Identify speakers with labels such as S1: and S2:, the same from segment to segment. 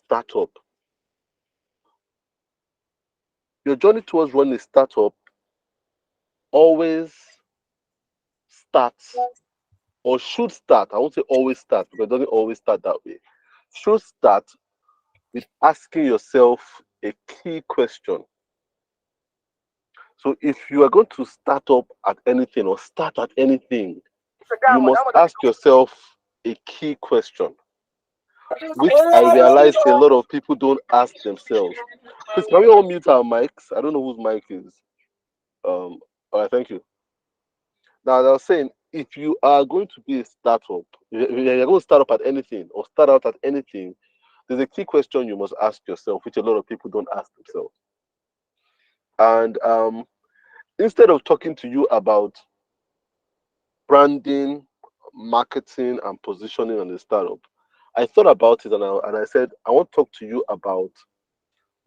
S1: startup, your journey towards running a startup always starts or should start. I won't say always start because it doesn't always start that way. Should start with asking yourself a key question. So if you are going to start up at anything or start at anything, you must ask yourself a key question, which I realize a lot of people don't ask themselves. Please, can we all mute our mics? I don't know whose mic is. All right, thank you. Now, as I was saying, if you are going to be a startup, you're going to start up at anything or start out at anything, there's a key question you must ask yourself, which a lot of people don't ask themselves. And instead of talking to you about branding, marketing, and positioning on the startup, I thought about it and I said, I want to talk to you about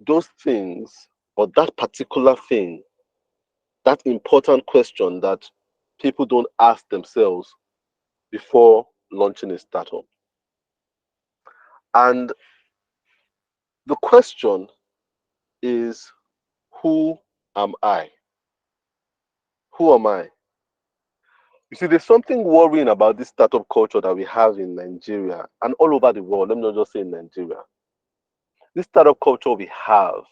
S1: those things or that particular thing, that important question that people don't ask themselves before launching a startup. And the question is, who am I? Who am I? You see, there's something worrying about this startup culture that we have in Nigeria and all over the world. Let me not just say in Nigeria. This startup culture we have,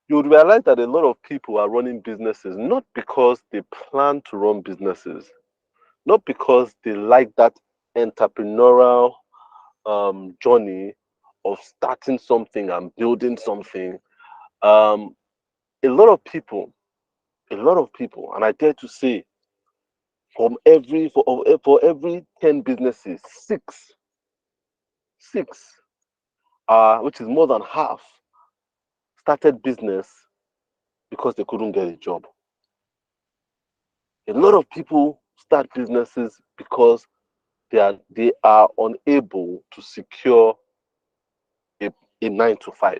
S1: you would realize that a lot of people are running businesses not because they plan to run businesses, not because they like that entrepreneurial journey of starting something and building something. Um, a lot of people, and I dare to say, for every 10 businesses, six which is more than half, started business because they couldn't get a job. A lot of people start businesses because they are unable to secure a, a 9 to 5.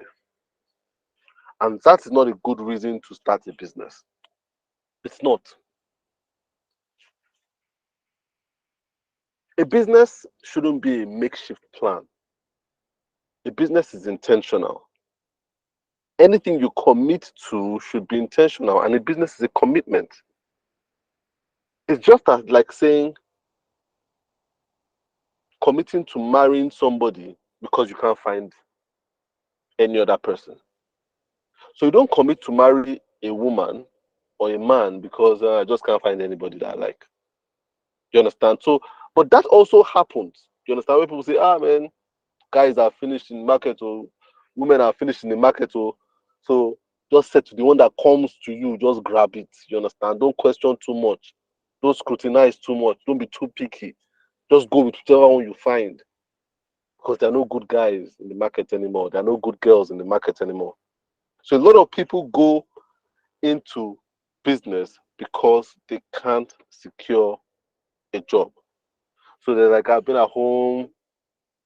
S1: And that is not a good reason to start a business. It's not. A business shouldn't be a makeshift plan. A business is intentional. Anything you commit to should be intentional, and a business is a commitment. It's just as like saying committing to marrying somebody because you can't find any other person. So you don't commit to marry a woman or a man because I just can't find anybody that I like. You understand? So, but that also happens. You understand? When people say, ah, man, guys are finished in the market or women are finished in the market or so just say to the one that comes to you, just grab it. You understand? Don't question too much. Don't scrutinize too much. Don't be too picky. Just go with whichever one you find. Because there are no good guys in the market anymore. There are no good girls in the market anymore. So a lot of people go into business because they can't secure a job. So they're like, I've been at home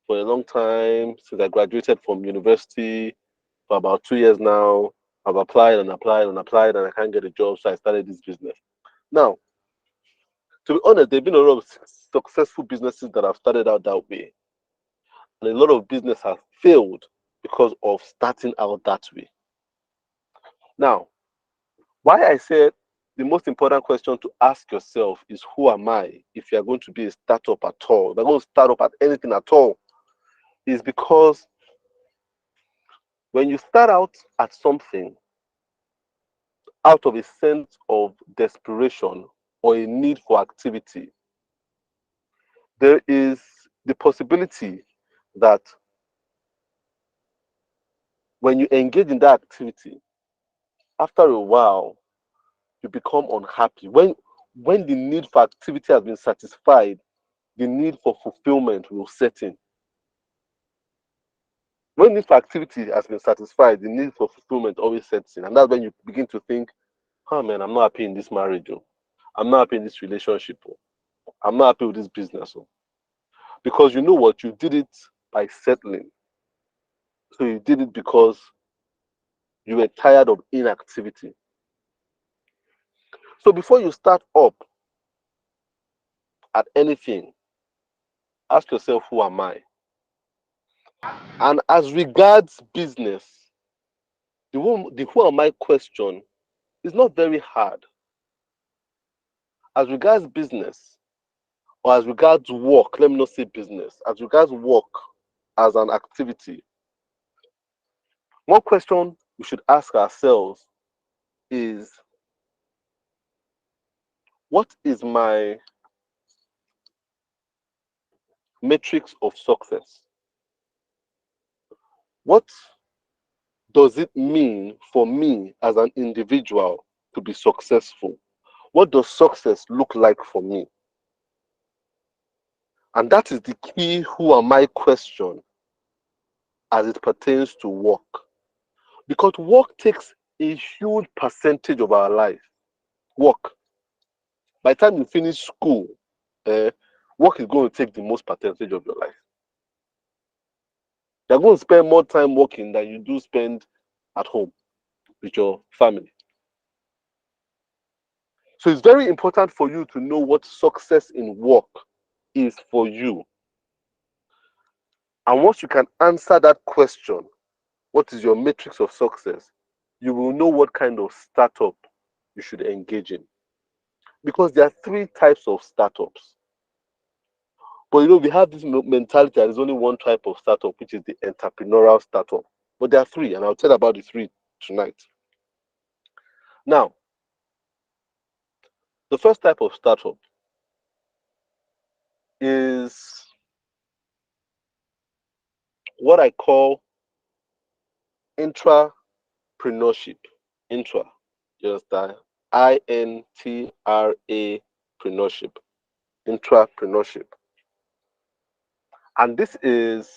S1: for a long time since I graduated from university for about 2 years now. I've applied and applied and applied and I can't get a job, so I started this business. Now, to be honest, there have been a lot of successful businesses that have started out that way. And a lot of business have failed because of starting out that way. Now, why I said the most important question to ask yourself is who am I if you're going to be a startup at all? If you're going to start up at anything at all, is because when you start out at something out of a sense of desperation or a need for activity, there is the possibility that when you engage in that activity, after a while, you become unhappy. When the need for activity has been satisfied, the need for fulfillment will set in. When need for activity has been satisfied, the need for fulfillment always sets in. And that's when you begin to think, oh man, I'm not happy in this marriage. Oh. I'm not happy in this relationship. Oh. I'm not happy with this business. Oh. Because you know what? You did it by settling. So you did it because you were tired of inactivity. So before you start up at anything, ask yourself, who am I? And as regards business, the who am I question is not very hard. As regards business, or as regards work, let me not say business, as regards work as an activity, one question we should ask ourselves is, what is my matrix of success? What does it mean for me as an individual to be successful? What does success look like for me? And that is the key who am I question as it pertains to work. Because work takes a huge percentage of our life. Work. By the time you finish school, eh, work is going to take the most percentage of your life. You're going to spend more time working than you do spend at home with your family. So it's very important for you to know what success in work is for you. And once you can answer that question, what is your matrix of success, you will know what kind of startup you should engage in. Because there are three types of startups. But we have this mentality that there's only one type of startup, which is the entrepreneurial startup. But there are three, and I'll tell about the three tonight. Now, the first type of startup is what I call intrapreneurship. Intra, you understand? Intrapreneurship. Intrapreneurship. And this is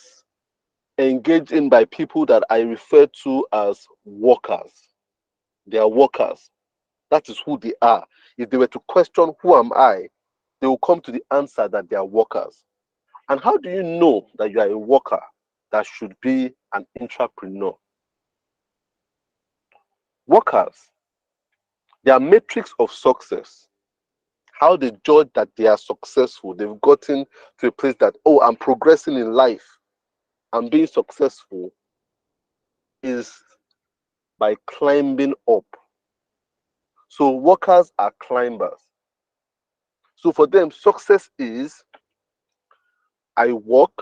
S1: engaged in by people that I refer to as workers. They are workers. That is who they are. If they were to question who am I, they will come to the answer that they are workers. And how do you know that you are a worker that should be an entrepreneur? Workers, their matrix of success, how they judge that they are successful, they've gotten to a place that, oh, I'm progressing in life, I'm being successful, is by climbing up. So workers are climbers. So for them, success is I work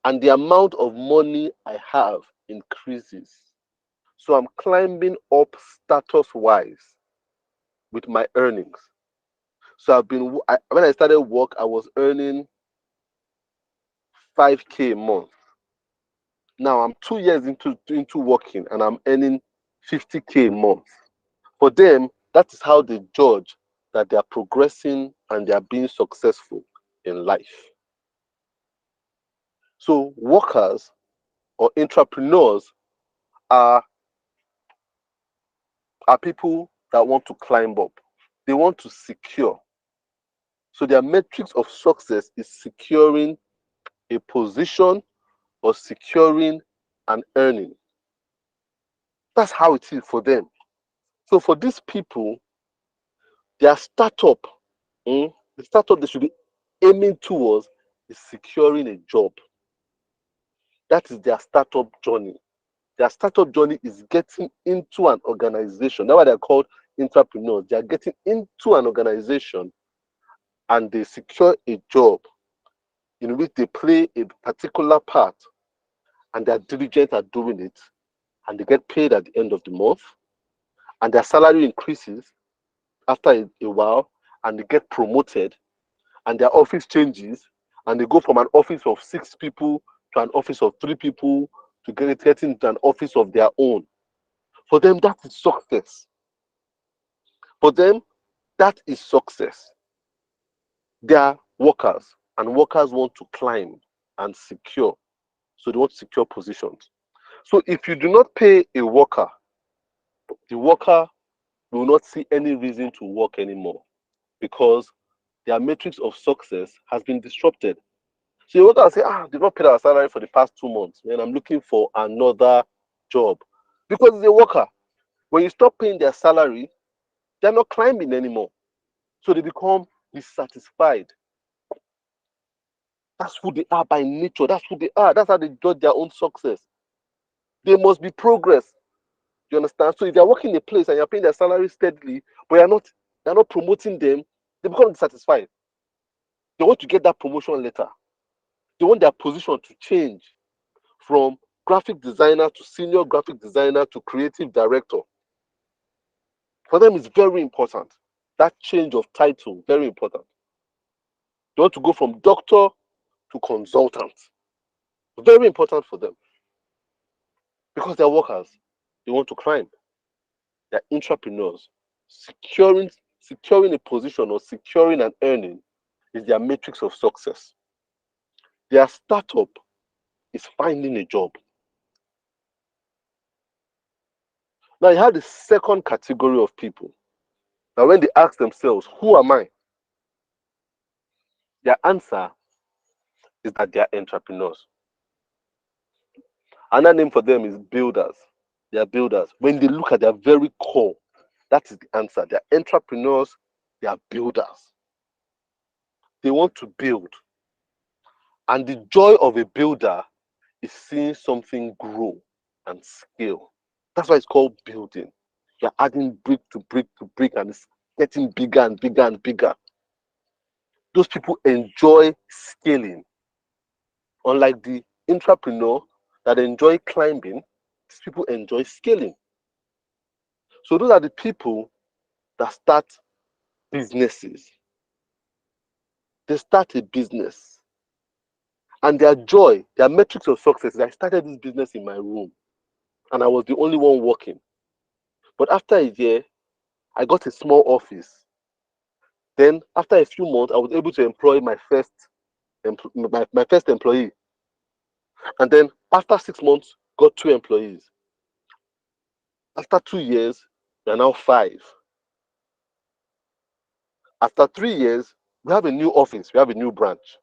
S1: and the amount of money I have increases. So I'm climbing up status wise with my earnings. So when I started work, I was earning 5K a month. Now I'm 2 years into working and I'm earning 50K a month. For them, that is how they judge that they are progressing and they are being successful in life. So workers or entrepreneurs are people that want to climb up. They want to secure. So their metrics of success is securing a position or securing an earning. That's how it is for them. So for these people, their startup, the startup they should be aiming towards is securing a job. That is their startup journey. Their startup journey is getting into an organization. That's why they're called entrepreneurs. They are getting into an organization and they secure a job in which they play a particular part and they are diligent at doing it and they get paid at the end of the month and their salary increases after a while and they get promoted and their office changes and they go from an office of 6 people to an office of 3 people to getting into an office of their own. For them, that is success. For them, that is success. They are workers and workers want to climb and secure. So they want to secure positions. So if you do not pay a worker, the worker will not see any reason to work anymore because their matrix of success has been disrupted. So you want to say, they've not paid our salary for the past 2 months, and I'm looking for another job. Because it's a worker. When you stop paying their salary, they're not climbing anymore. So they become dissatisfied. That's who they are by nature. That's who they are. That's how they judge their own success. There must be progress. You understand? So if you're working in a place and you're paying their salary steadily, but you're not promoting them, they become dissatisfied. They want to get that promotion letter. They want their position to change from graphic designer to senior graphic designer to creative director. For them, it's very important. That change of title, very important. They want to go from doctor to consultant. Very important for them because they're workers. They want to climb. They're entrepreneurs. Securing securing a position or securing an earning is their matrix of success. Their startup is finding a job. Now you have the second category of people. Now when they ask themselves, who am I? Their answer is that they are entrepreneurs. Another name for them is builders. They are builders. When they look at their very core, that is the answer. They are entrepreneurs, they are builders. They want to build. And the joy of a builder is seeing something grow and scale. That's why it's called building. You're adding brick to brick to brick and it's getting bigger and bigger and bigger. Those people enjoy scaling. Unlike the entrepreneur that enjoy climbing, these people enjoy scaling. So those are the people that start businesses. They start a business. And their joy, their metrics of success is I started this business in my room and I was the only one working. But after a year, I got a small office. Then after a few months, I was able to employ my first employee. And then after 6 months, got two employees. After 2 years, we are now five. After 3 years, we have a new office, we have a new branch.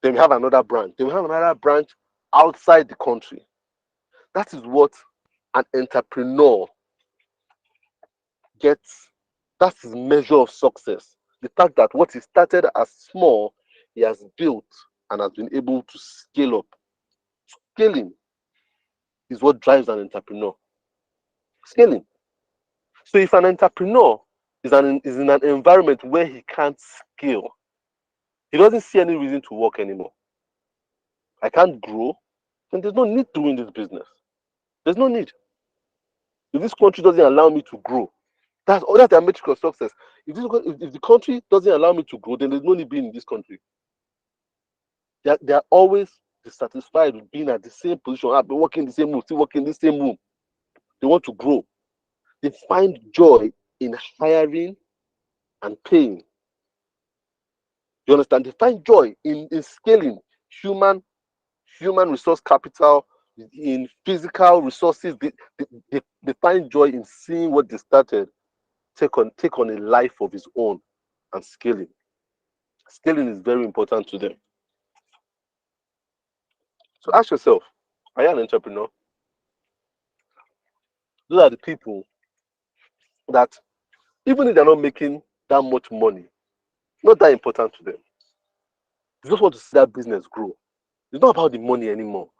S1: Then we have another branch. Then we have another branch outside the country. That is what an entrepreneur gets. That's his measure of success. The fact that what he started as small, he has built and has been able to scale up. Scaling is what drives an entrepreneur. Scaling. So if an entrepreneur is in an environment where he can't scale, he doesn't see any reason to work anymore. I can't grow, then there's no need to win this business. There's no need. If this country doesn't allow me to grow, that's their metric of success. If the country doesn't allow me to grow, then there's no need being in this country. They are always dissatisfied with being at the same position. I've been working in the same room, still working in the same room. They want to grow. They find joy in hiring and paying. You understand? They find joy in scaling human resource capital, in physical resources. They find joy in seeing what they started take on a life of its own and scaling. Scaling is very important to them. So ask yourself, are you an entrepreneur? Those are the people that, even if they're not making that much money, not that important to them. They just want to see that business grow. It's not about the money anymore.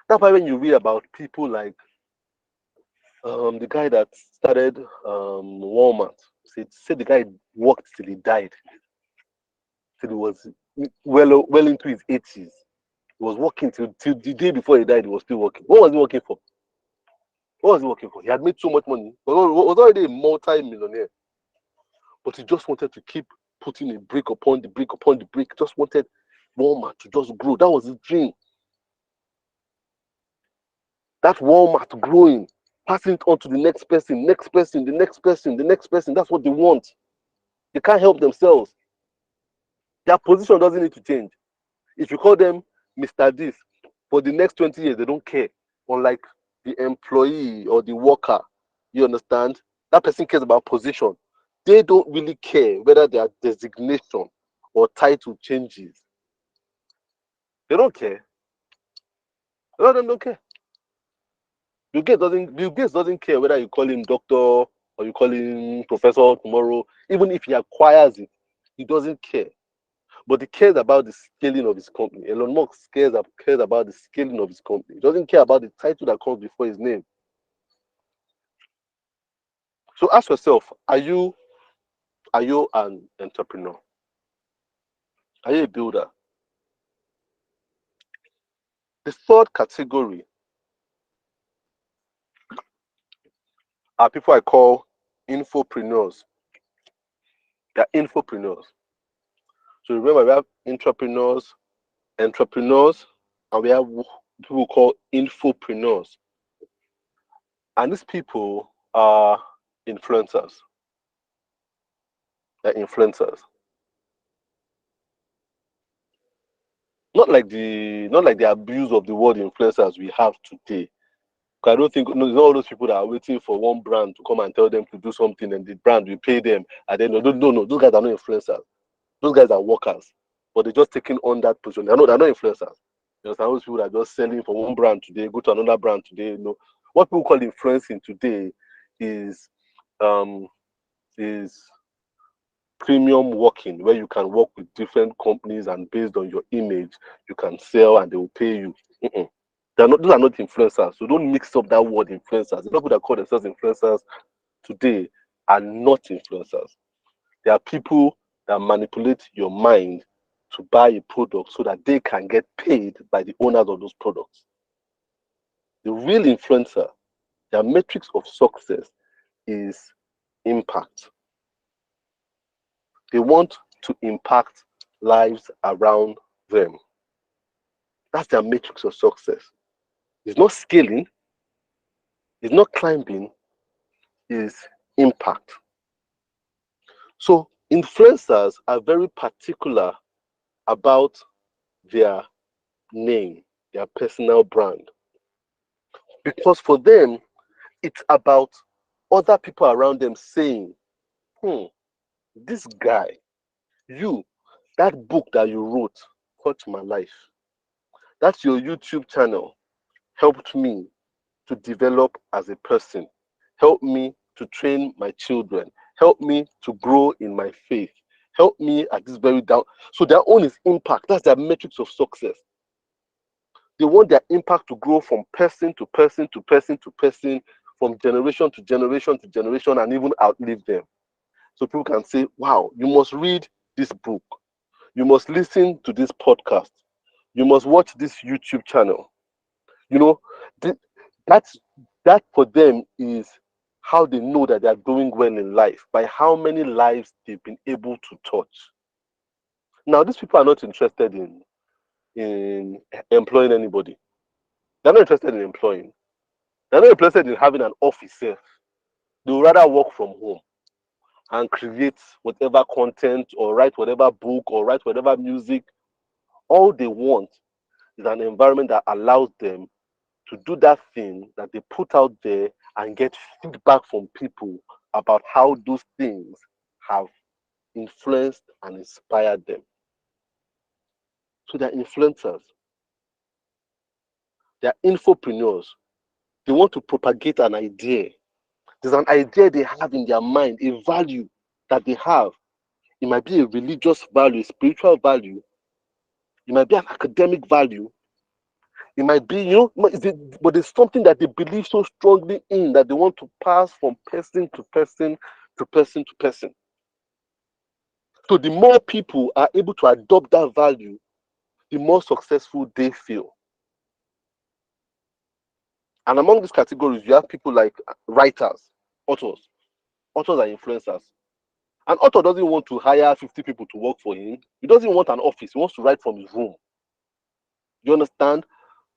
S1: That's why when you read about people like the guy that started Walmart, said the guy worked till he died, till he was well into his 80s. He was working till the day before he died. He was still working. What was he working for? What was he working for? He had made so much money. He was already a multi-millionaire, but he just wanted to keep putting a brick upon the brick upon the brick. Just wanted Walmart to just grow. That was his dream. That Walmart growing, passing it on to the next person, next person, the next person, the next person. That's what they want. They can't help themselves. Their position doesn't need to change. If you call them Mr. This for the next 20 years, they don't care. Unlike the employee or the worker, you understand? That person cares about position. They don't really care whether their designation or title changes. They don't care. A lot of them don't care. Bill Gates doesn't care whether you call him doctor or you call him professor tomorrow. Even if he acquires it, he doesn't care. but he cares about the scaling of his company. Elon Musk cares about the scaling of his company. He doesn't care about the title that comes before his name. So ask yourself, are you an entrepreneur? Are you a builder? The third category are people I call infopreneurs. They're infopreneurs. So remember, we have entrepreneurs, and we have people called infopreneurs. And these people are influencers. They're influencers. Not like the abuse of the word influencers we have today. 'Cause I don't think no, it's not all those people that are waiting for one brand to come and tell them to do something, and the brand will pay them. And then no, those guys are not influencers. Those guys are workers, but they're just taking on that position. They're not influencers. There's those people that are just selling for one brand today, go to another brand today. What people call influencing today is um is premium working, where you can work with different companies, and based on your image, you can sell and they will pay you. Mm-mm. Those are not influencers. So don't mix up that word influencers. The people that call themselves influencers today are not influencers. They are people that manipulate your mind to buy a product so that they can get paid by the owners of those products. The real influencer, their metrics of success is impact. They want to impact lives around them. That's their matrix of success. It's not scaling, it's not climbing, it's impact. So influencers are very particular about their name, their personal brand. Because for them, it's about other people around them saying, this guy, you, that book that you wrote touched my life. That's your YouTube channel helped me to develop as a person, help me to train my children, help me to grow in my faith, help me at this very down. So their own is impact. That's their metrics of success. They want their impact to grow from person to person to person to person, from generation to generation to generation, and even outlive them. So people can say, wow, you must read this book. You must listen to this podcast. You must watch this YouTube channel. You know, that's that for them is how they know that they are doing well in life, by how many lives they've been able to touch. Now, these people are not interested in employing anybody. They're not interested in employing. They're not interested in having an office. They would rather work from home and create whatever content, or write whatever book, or write whatever music. All they want is an environment that allows them to do that thing that they put out there and get feedback from people about how those things have influenced and inspired them. So they're influencers, they're infopreneurs. They want to propagate an idea. There's an idea they have in their mind, a value that they have. It might be a religious value, a spiritual value. It might be an academic value. It might be, but it's something that they believe so strongly in that they want to pass from person to person to person to person. So the more people are able to adopt that value, the more successful they feel. And among these categories, you have people like writers, authors. Authors are influencers. An author doesn't want to hire 50 people to work for him. He doesn't want an office. He wants to write from his room. You understand?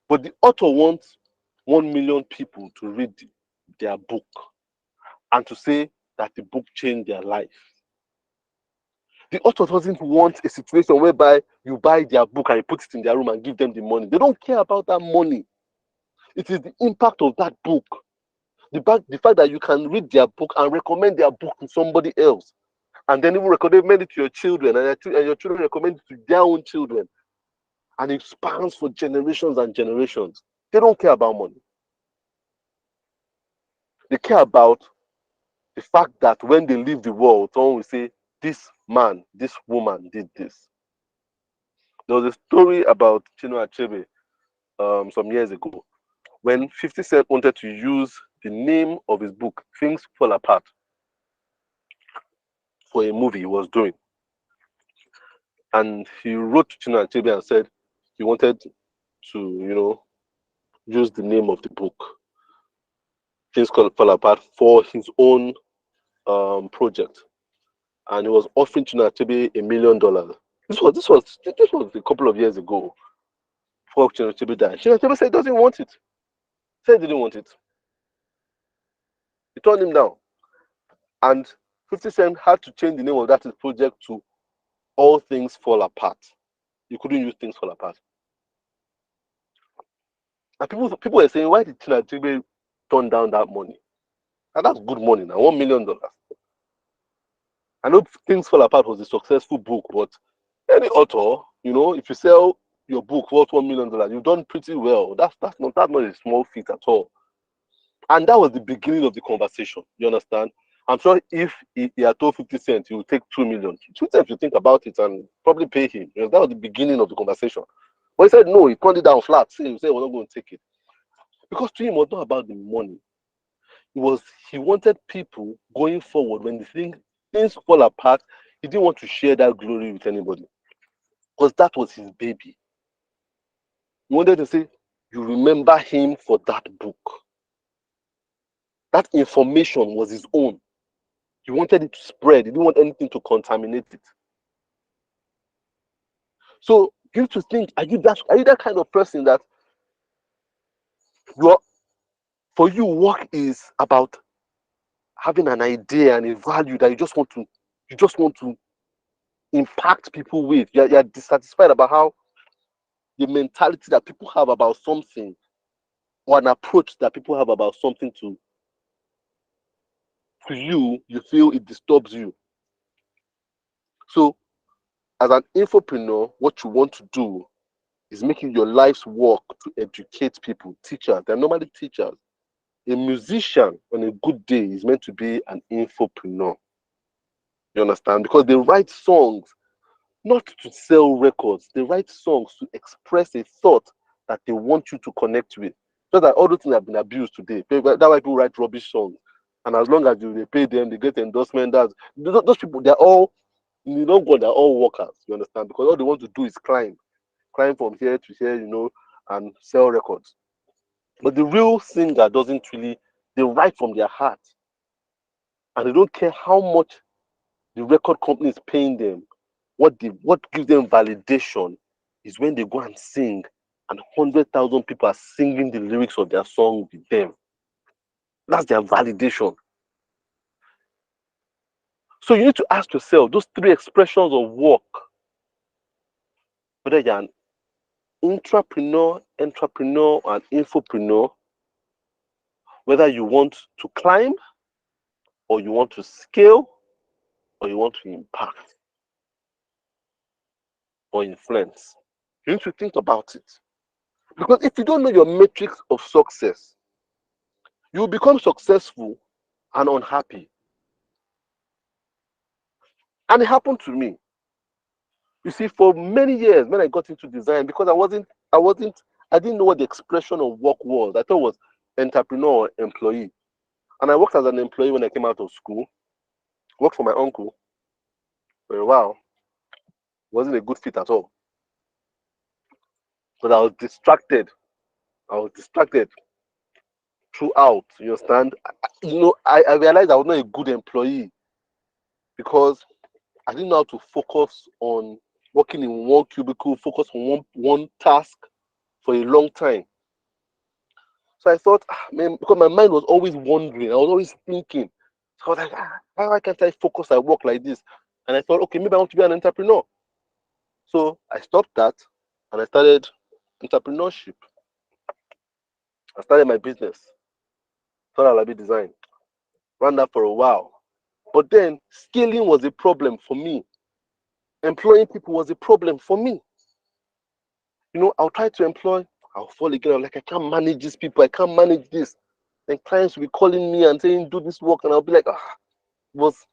S1: But the author wants 1 million people to read their book and to say that the book changed their life. The author doesn't want a situation whereby you buy their book and you put it in their room and give them the money. They don't care about that money. It is the impact of that book. The fact that you can read their book and recommend their book to somebody else, and then even recommend it to your children, and your children recommend it to their own children, and it spans for generations and generations. They don't care about money. They care about the fact that when they leave the world, someone will say, this man, this woman did this. There was a story about Chinua Achebe some years ago when 50 Cent wanted to use the name of his book, Things Fall Apart, for a movie he was doing. And he wrote to Chinua Achebe and said he wanted to, use the name of the book, Things Fall Apart, for his own project. And he was offering Chinua Achebe $1 million. This was a couple of years ago before Chinua Achebe died. Chinua Achebe said he doesn't want it. Said he didn't want it. He turned him down. And 50 Cent had to change the name of that project to All Things Fall Apart. You couldn't use Things Fall Apart. And people were saying, why did Chinua Achebe turn down that money? And that's good money now, $1 million. I know Things Fall Apart was a successful book, but any author, if you sell your book worth $1 million, you've done pretty well. That's not a small feat at all. And that was the beginning of the conversation. You understand? I'm sure if he had told 50 Cent he would take 2 million, 50 Cent would think about it and probably pay him. That was the beginning of the conversation. But he said no, he turned it down flat. He said he was not going to take it. Because to him it was not about the money. He wanted people going forward when things fall apart, he didn't want to share that glory with anybody. Because that was his baby. He wanted to say, you remember him for that book. That information was his own. He wanted it to spread. He didn't want anything to contaminate it. So you have to think, are you that kind of person that for you work is about having an idea and a value that you just want to impact people with. You're dissatisfied about how the mentality that people have about something or an approach that people have about something to you feel it disturbs you. So as an infopreneur, what you want to do is making your life's work to educate people, teachers. They're normally teachers. A musician on a good day is meant to be an infopreneur. You understand? Because they write songs not to sell records. They write songs to express a thought that they want you to connect with. Just like all those things have been abused today. That's why people write rubbish songs. And as long as they pay them, they get endorsement. Those people, they're all, you don't go, they're all workers. You understand? Because all they want to do is climb from here to here, and sell records. But the real singer doesn't really, they write from their heart. And they don't care how much the record company is paying them. What gives them validation is when they go and sing and 100,000 people are singing the lyrics of their song with them. That's their validation. So you need to ask yourself those three expressions of work, whether you're an intrapreneur, entrepreneur, and infopreneur, whether you want to climb or you want to scale or you want to impact or influence. You need to think about it. Because if you don't know your metrics of success, you will become successful and unhappy. And it happened to me. You see, for many years when I got into design, because I didn't know what the expression of work was. I thought it was entrepreneur or employee. And I worked as an employee when I came out of school, worked for my uncle for a while. It wasn't a good fit at all. But I was distracted. Throughout, you understand? I realized I was not a good employee because I didn't know how to focus on working in one cubicle, focus on one task for a long time. So I thought, man, because my mind was always wandering, I was always thinking. So I was like, why can't I focus at work like this? And I thought, okay, maybe I want to be an entrepreneur. So I stopped that and I started entrepreneurship. I started my business, Tola Alabi Design. Ran that for a while. But then scaling was a problem for me. Employing people was a problem for me. I'll try to employ, I'll fall again. I'm like, I can't manage these people. I can't manage this. Then clients will be calling me and saying, do this work. And I'll be like, it was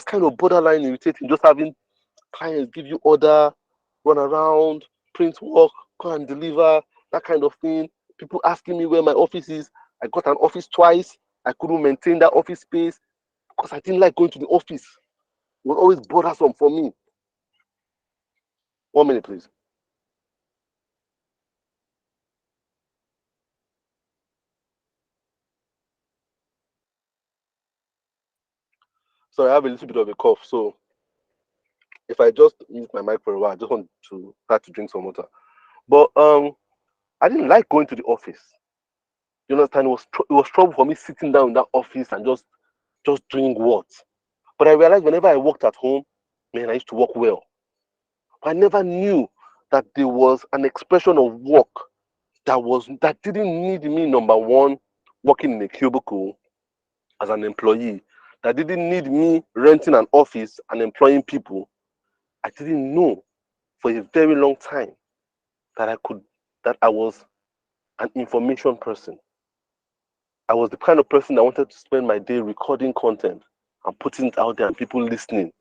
S1: kind of borderline irritating just having clients give you order, run around, print work, go and deliver, that kind of thing. People asking me where my office is. I got an office twice. I couldn't maintain that office space because I didn't like going to the office. It was always bothersome for me. 1 minute, please. So I have a little bit of a cough. So if I just mute my mic for a while, I just want to start to drink some water. But I didn't like going to the office. You understand? It was trouble for me sitting down in that office and just doing what. But I realized whenever I worked at home, man, I used to work well. I never knew that there was an expression of work that didn't need me, number one, working in a cubicle as an employee, that didn't need me renting an office and employing people. I didn't know for a very long time that I was an information person. I was the kind of person that wanted to spend my day recording content and putting it out there and people listening.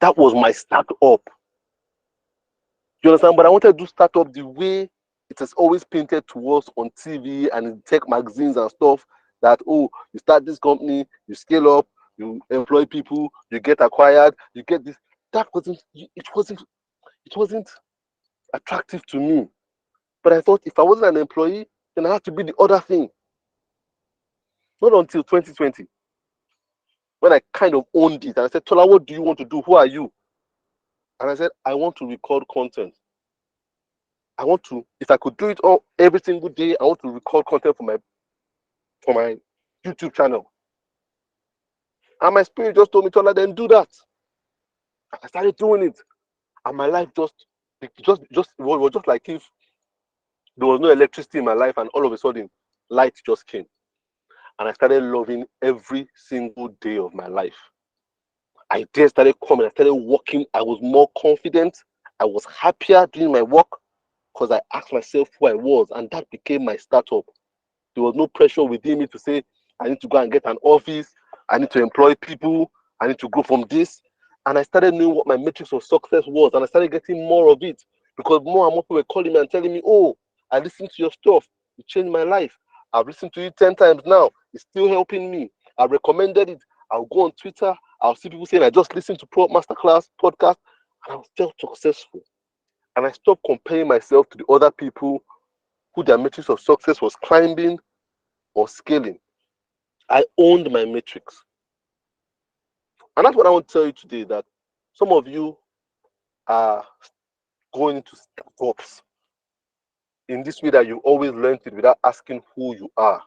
S1: That was my startup. You understand? But I wanted to do startup the way it is always painted to us on TV and in tech magazines and stuff. That, oh, you start this company, you scale up, you employ people, you get acquired, you get this. That wasn't attractive to me. But I thought if I wasn't an employee, then I had to be the other thing. Not until 2020, when I kind of owned it. And I said, Tola, what do you want to do? Who are you? And I said, I want to record content. I want to, if I could do it all every single day, I want to record content for my YouTube channel. And my spirit just told me, Tola, then do that. I started doing it. And my life it was just like if there was no electricity in my life and all of a sudden light just came. And I started loving every single day of my life. Ideas started coming. I started working. I was more confident. I was happier doing my work because I asked myself who I was, and that became my startup. There was no pressure within me to say, I need to go and get an office. I need to employ people. I need to grow from this. And I started knowing what my metrics of success was. And I started getting more of it because more and more people were calling me and telling me, oh, I listened to your stuff. You changed my life. I've listened to it 10 times now. It's still helping me. I recommended it. I'll go on Twitter. I'll see people saying, I just listened to Pro Masterclass podcast. And I was still successful. And I stopped comparing myself to the other people who their metrics of success was climbing or scaling. I owned my metrics. And that's what I want to tell you today, that some of you are going into startups in this way that you always learned it without asking who you are.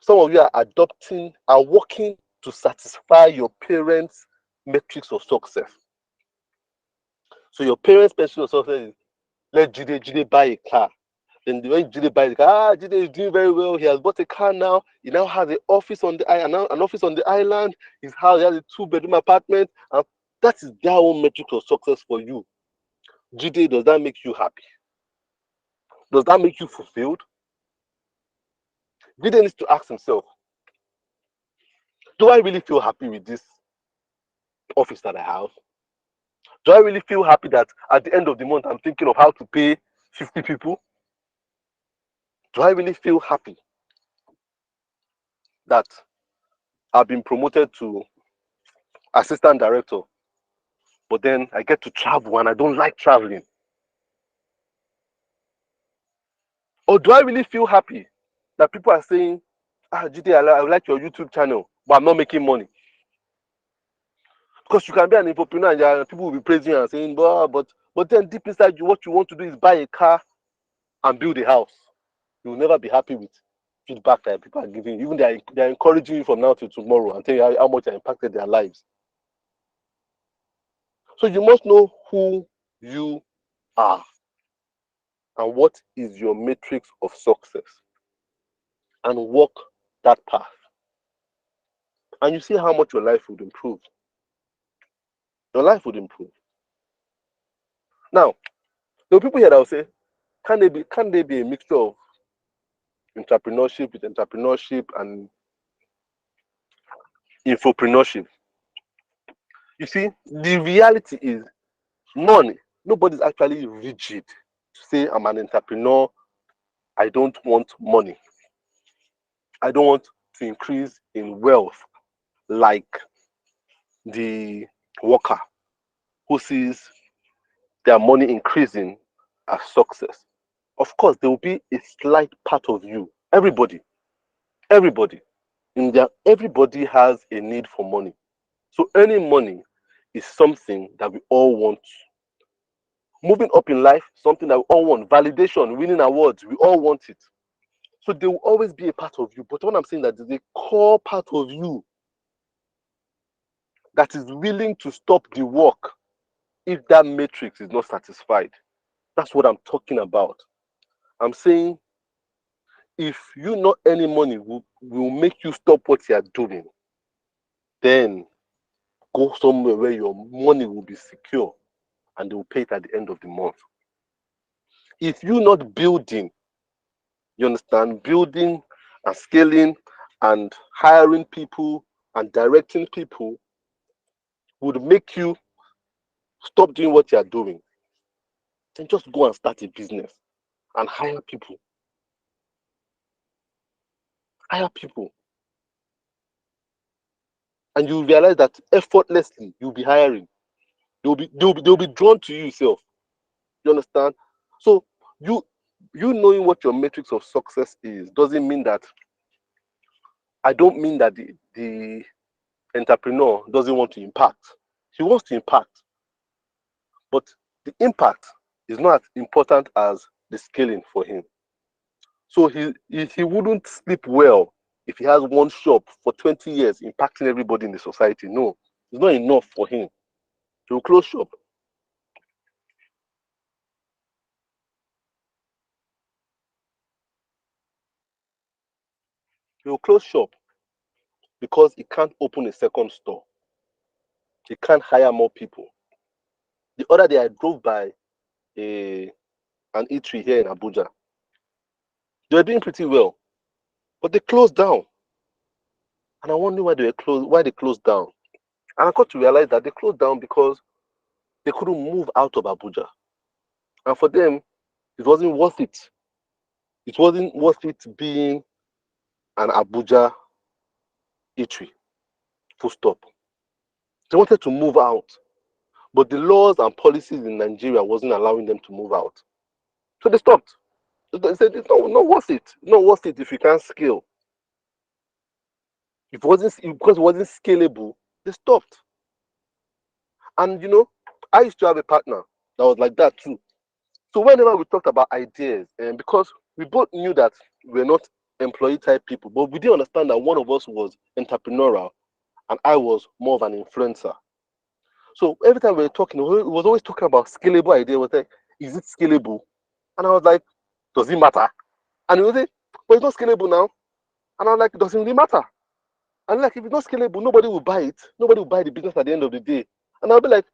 S1: Some of you are working to satisfy your parents' metrics of success. So your parents' metrics of success is, let Jide buy a car. Then when Jide buys the car, Jide is doing very well. He has bought a car now. He now has an office on the island. His house, he has a 2-bedroom apartment. And that is their own metric of success for you. Jide, does that make you happy? Does that make you fulfilled? Jide needs to ask himself, do I really feel happy with this office that I have? Do I really feel happy that at the end of the month I'm thinking of how to pay 50 people? Do I really feel happy that I've been promoted to assistant director, but then I get to travel and I don't like traveling? Or do I really feel happy that people are saying, Jide, I like your YouTube channel, but I'm not making money? Because you can be an entrepreneur and people will be praising you and saying, but then deep inside you, what you want to do is buy a car and build a house. You will never be happy with feedback that people are giving you. Even they're encouraging you from now to tomorrow and tell you how much I impacted their lives. So you must know who you are and what is your matrix of success and walk that path. And you see how much your life would improve. Your life would improve. Now, there are people here that will say, can there be a mixture of entrepreneurship and infopreneurship? You see, the reality is nobody's actually rigid. say I'm an entrepreneur, I don't want money. I don't want to increase in wealth like the worker who sees their money increasing as success. Of course, there will be a slight part of you. Everybody everybody has a need for money. So earning money is something that we all want. Moving up in life, something that we all want. Validation, winning awards, we all want it. So there will always be a part of you. But what I'm saying that there's a core part of you that is willing to stop the work if that matrix is not satisfied. That's what I'm talking about. I'm saying if you not earning money will make you stop what you are doing, then go somewhere where your money will be secure and they will pay it at the end of the month. If you not building, you understand, building and scaling and hiring people and directing people would make you stop doing what you are doing, then just go and start a business and hire people. Hire people. And you realize that effortlessly you'll be hiring. They'll be drawn to you yourself. You understand? So you you knowing what your matrix of success is doesn't mean that I don't mean that the entrepreneur doesn't want to impact. He wants to impact, but the impact is not as important as the scaling for him. So he wouldn't sleep well if he has one shop for 20 years impacting everybody in the society. No, it's not enough for him. He will close shop. He will close shop because he can't open a second store. He can't hire more people. The other day I drove by a an eatery here in Abuja. They were doing pretty well, but they closed down. And I wonder why they closed down. And I got to realize that they closed down because they couldn't move out of Abuja. And for them, it wasn't worth it. It wasn't worth it being an Abuja eatery. Full stop. They wanted to move out, but the laws and policies in Nigeria wasn't allowing them to move out. So they stopped. They said it's not worth it. Not worth it if you can't scale. If it wasn't because it wasn't scalable, they stopped. And I used to have a partner that was like that too. So whenever we talked about ideas, and because we both knew that we're not employee type people, but we didn't understand that one of us was entrepreneurial and I was more of an influencer. So every time we were talking, we was always talking about scalable idea. Was like, is it scalable? And I was like, does it matter? And he was like, but it's not scalable now. And I was like, it doesn't really matter. And like, if it's not scalable, nobody will buy it. Nobody will buy the business at the end of the day. And I'll be like,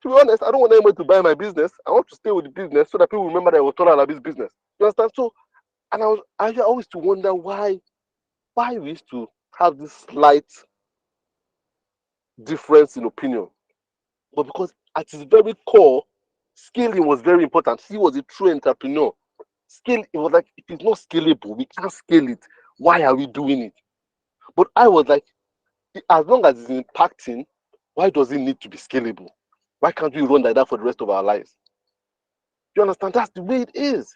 S1: to be honest, I don't want anyone to buy my business. I want to stay with the business so that people remember that it was Tola Alabi's business. You understand? So, and I always to wonder why we used to have this slight difference in opinion. But because at his very core, scaling was very important. He was a true entrepreneur. Scale, it was like, if it's not scalable, we can't scale it. Why are we doing it? But I was like, as long as it's impacting, why does it need to be scalable? Why can't we run like that for the rest of our lives? You understand? That's the way it is.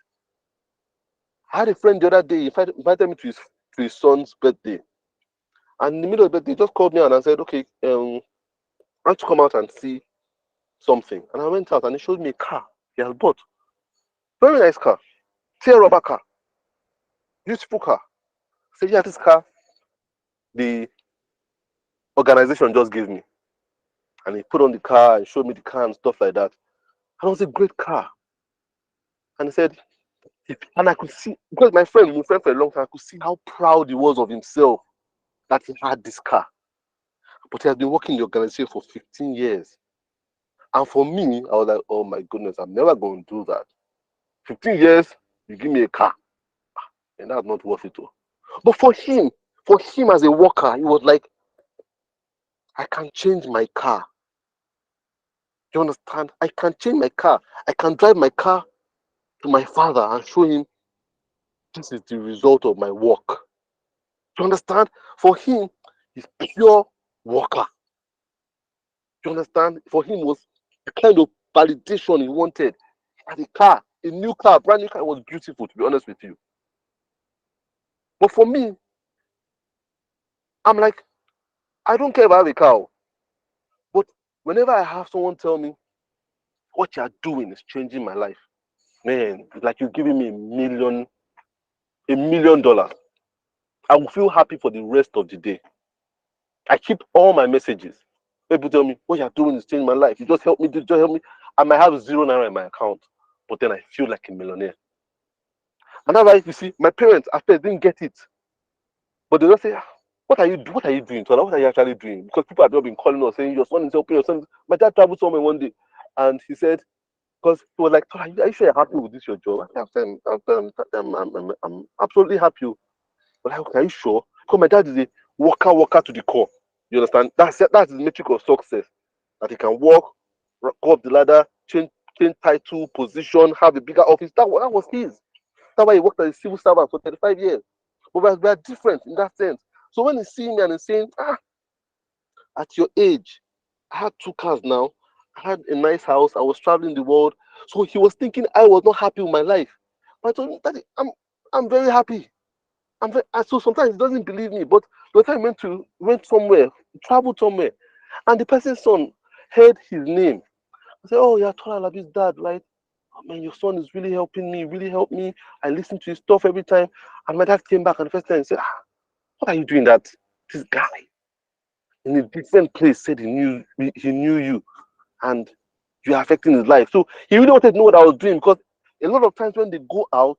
S1: I had a friend the other day, invited me to his son's birthday. And in the middle of the birthday, he just called me and said, okay, I want to come out and see something. And I went out and he showed me a car he has bought. Very nice car. Tear rubber car. Beautiful car. I said, yeah, this car, the organization just gave me. And he put on the car and showed me the car and stuff like that. And it was a great car. And he said, and I could see, because my friend, we friend for a long time, I could see how proud he was of himself that he had this car. But he has been working in the organization for 15 years. And for me, I was like, oh my goodness, I'm never going to do that. 15 years, you give me a car. And that's not worth it. All. But for him as a worker, he was like, I can change my car. You understand? I can change my car. I can drive my car to my father and show him this is the result of my work. You understand? For him, he's pure worker. You understand? For him was the kind of validation he wanted. He had a car, a new car, brand new car. It was beautiful, to be honest with you. But for me, I'm like, I don't care if I have a car. But whenever I have someone tell me what you are doing is changing my life, man, it's like you're giving me $1 million. I will feel happy for the rest of the day. I keep all my messages. People tell me what you're doing is changing my life. You just help me, just help me. I might have £0 in my account, but then I feel like a millionaire. And that's why you see, my parents at first didn't get it. But they don't say, what are you doing, Tola? What are you actually doing? Because people have not been calling us saying your son is helping your son. My dad traveled somewhere one day and he said, because he was like, Tola, are you sure you're happy with this your job? I said, I'm absolutely happy. But like, okay, are you sure? Because my dad is a worker to the core. You understand? That's the metric of success. That he can walk, go up the ladder, change title, position, have a bigger office. That was his. That's why he worked as a civil servant for 35 years. But we are different in that sense. So when he see me and he's saying, at your age, I had 2 cars now. I had a nice house. I was traveling the world. So he was thinking I was not happy with my life. But I told him, Daddy, I'm very happy. So sometimes he doesn't believe me. But the time went somewhere, traveled somewhere, and the person's son heard his name. I said, oh yeah, Tola Alabi's dad, right? Oh, man, your son is really helping me, really helped me. I listen to his stuff every time. And my dad came back and the first time he said, what are you doing that? This guy in a different place said he knew you and you are affecting his life. So he really wanted to know what I was doing because a lot of times when they go out,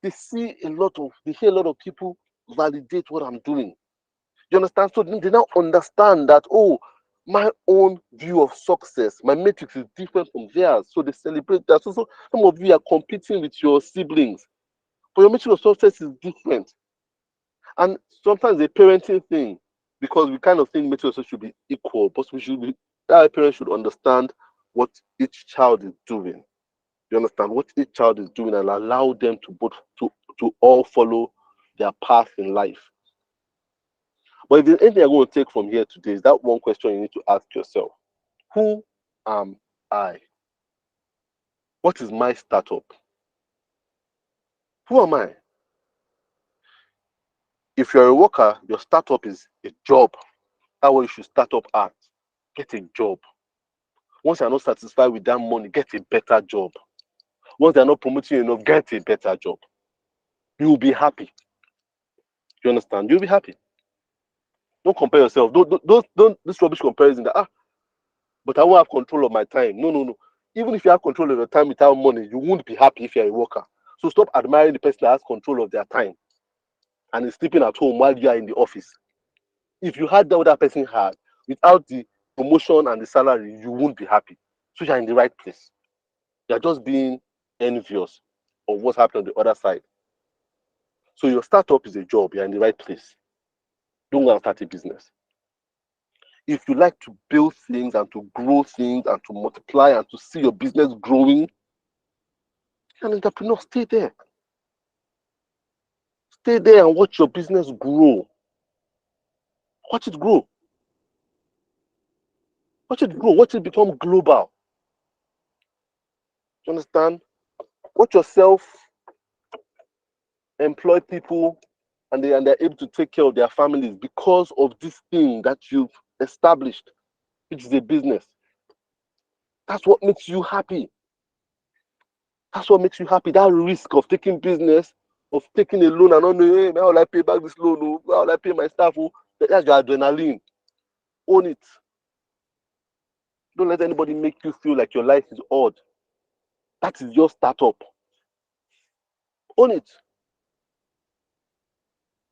S1: they hear a lot of people validate what I'm doing. You understand? So they now understand that, oh, my own view of success, my matrix is different from theirs. So they celebrate that. So some of you are competing with your siblings, but your matrix of success is different. And sometimes a parenting thing, because we kind of think matrix of success should be equal, but our parents should understand what each child is doing. You understand what each child is doing and allow them to all follow their path in life. But if there's anything I'm going to take from here today, is that one question you need to ask yourself. Who am I? What is my startup? Who am I? If you're a worker, your startup is a job. That's what you should start up at. Get a job. Once you're not satisfied with that money, get a better job. Once they're not promoting you enough, get a better job. You'll be happy. You understand? You'll be happy. Don't compare yourself. Don't this rubbish comparison that but I won't have control of my time. No, no, no. Even if you have control of your time without money, you won't be happy if you're a worker. So stop admiring the person that has control of their time and is sleeping at home while you are in the office. If you had what that person had, without the promotion and the salary, you won't be happy. So you're in the right place. You're just being envious of what's happening on the other side. So your startup is a job. You're in the right place. Don't go and start a business. If you like to build things and to grow things and to multiply and to see your business growing, you're an entrepreneur, stay there. Stay there and watch your business grow. Watch it grow. Watch it grow. Watch it become global. You understand? Watch yourself employ people and they're able to take care of their families because of this thing that you've established, which is a business. That's what makes you happy. That's what makes you happy. That risk of taking business, of taking a loan and not knowing, hey, how will I pay back this loan? How will I pay my staff? That's your adrenaline. Own it. Don't let anybody make you feel like your life is odd. That is your startup. Own it.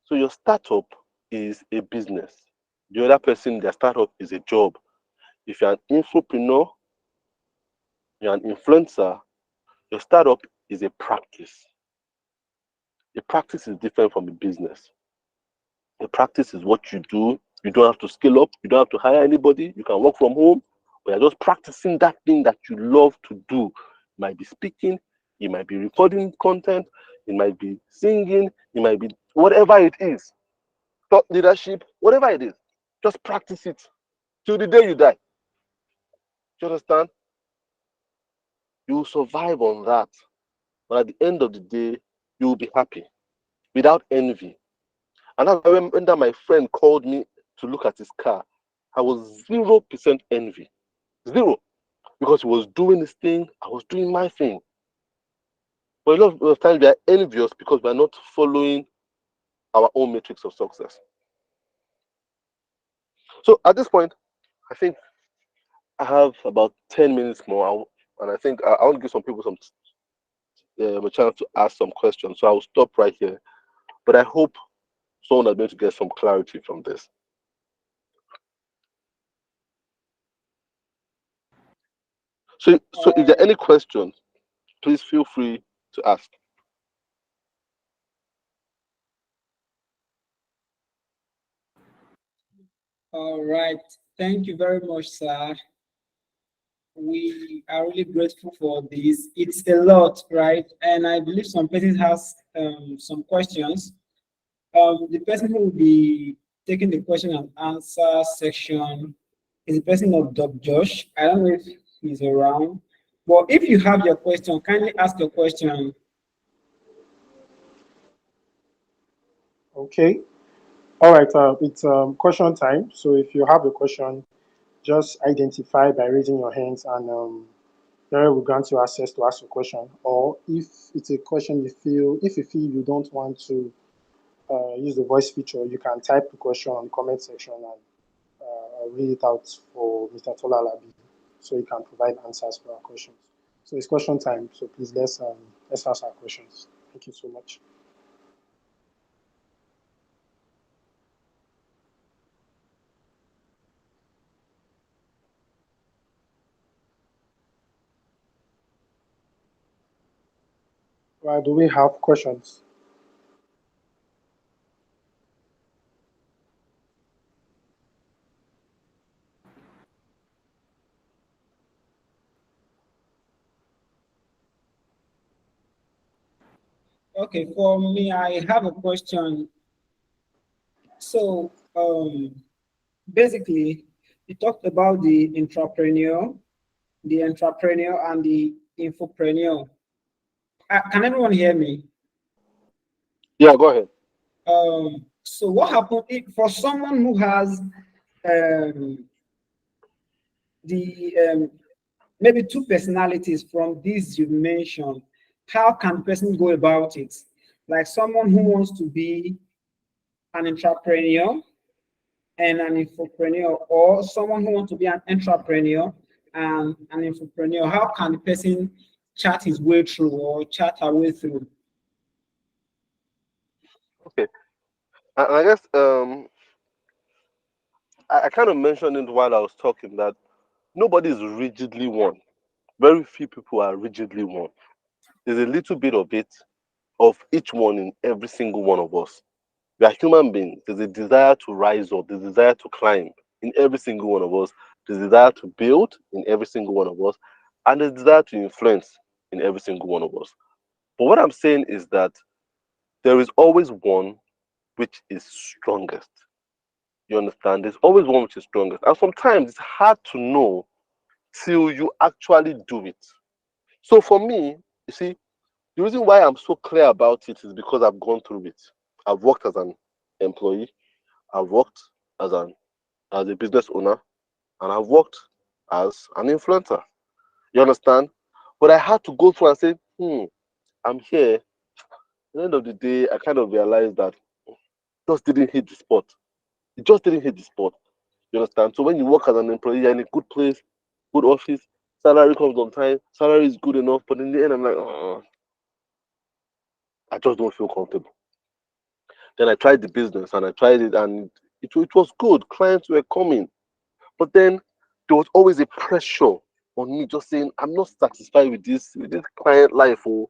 S1: So your startup is a business. The other person, their startup is a job. If you're an infopreneur, you're an influencer, your startup is a practice. A practice is different from a business. A practice is what you do. You don't have to scale up. You don't have to hire anybody. You can work from home. But you're just practicing that thing that you love to do. It might be speaking. It might be recording content, it might be singing, it might be whatever it is, thought leadership, whatever it is. Just practice it till the day you die. Do you understand? You will survive on that. But at the end of the day, you will be happy without envy. And that's why when that my friend called me to look at his car, I was 0% envy. Zero. Because he was doing his thing, I was doing my thing. But a lot of times we are envious because we are not following our own matrix of success. So at this point, I think I have about 10 minutes more. And I think I want to give some people some a chance to ask some questions. So I'll stop right here. But I hope someone is going to get some clarity from this. So if there are any questions, please feel free to ask.
S2: All right. Thank you very much, sir. We are really grateful for this. It's a lot, right? And I believe some person has some questions. The person who will be taking the question and answer section is the person of Dr. Josh. I don't know if he's around, but if you have your question, kindly ask your question.
S3: Okay. All right. It's question time. So if you have a question, just identify by raising your hands, and Larry will grant you access to ask a question. Or if it's a question if you feel you don't want to use the voice feature, you can type the question on the comment section, and I'll read it out for Mr. Tola Alabi, so he can provide answers for our questions. So it's question time. So please let's ask our questions. Thank you so much. Do we have questions?
S2: Okay, for me, I have a question. So, basically, you talked about the entrepreneur and the infopreneur. Can everyone hear me?
S1: Yeah, go ahead.
S2: So what happened if, for someone who has um, the maybe two personalities from these you mentioned? How can person go about it? Like someone who wants to be an entrepreneur and an infopreneur, or someone who wants to be an entrepreneur and an infopreneur. How can the person chat his way through or chat her way through?
S1: Okay. And I guess I kind of mentioned it while I was talking that nobody is rigidly one. Very few people are rigidly one. There's a little bit of it, of each one in every single one of us. We are human beings. There's a desire to rise up, there's a desire to climb in every single one of us, there's a desire to build in every single one of us, and there's a desire to influence in every single one of us. But what I'm saying is that there is always one which is strongest. You understand? There's always one which is strongest. And sometimes it's hard to know till you actually do it. So for me, you see, the reason why I'm so clear about it is because I've gone through it. I've worked as an employee, I've worked as an as a business owner, and I've worked as an influencer. You understand? But I had to go through and say, I'm here. At the end of the day, I kind of realized that just didn't hit the spot. It just didn't hit the spot. You understand? So when you work as an employee, you're in a good place, good office, salary comes on time, salary is good enough, but in the end, I'm like, I just don't feel comfortable. Then I tried the business and I tried it, and it was good. Clients were coming, but then there was always a pressure on me, just saying, I'm not satisfied with this client life or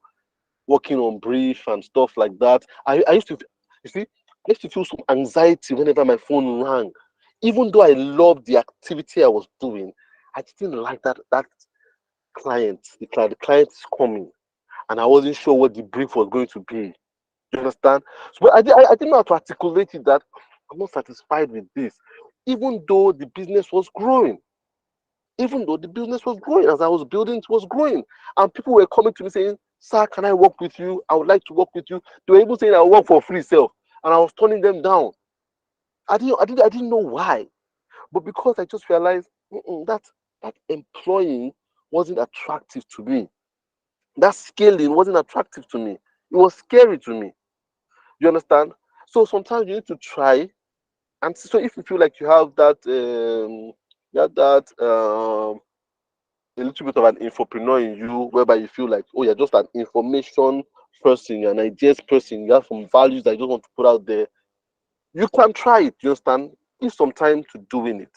S1: working on brief and stuff like that. I used to, you see, I used to feel some anxiety whenever my phone rang. Even though I loved the activity I was doing, I didn't like that client. The client is coming. and I wasn't sure what the brief was going to be. You understand? So, but I didn't know how to articulate it that I'm not satisfied with this, even though the business was growing. Even though the business was growing, as I was building, it was growing, and people were coming to me saying, "Sir, can I work with you? I would like to work with you." They were even saying I work for free self, and I was turning them down. I didn't know why, but because I just realized that employing wasn't attractive to me. That scaling wasn't attractive to me. It was scary to me. You understand? So sometimes you need to try. And so if you feel like you have that a little bit of an infopreneur in you, whereby you feel like, oh, you're just an information person, you're an ideas person, you have some values that you don't want to put out there, you can try it. You understand? Give some time to doing it.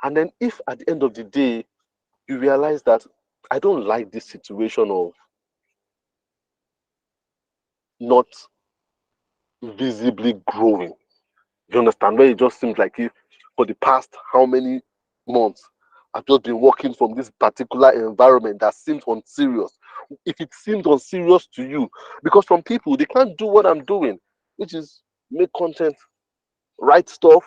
S1: And then if at the end of the day you realize that I don't like this situation of not visibly growing. You understand? Where it just seems like if for the past how many months I've just been working from this particular environment that seems unserious. If it seems unserious to you, because some people they can't do what I'm doing, which is make content, write stuff,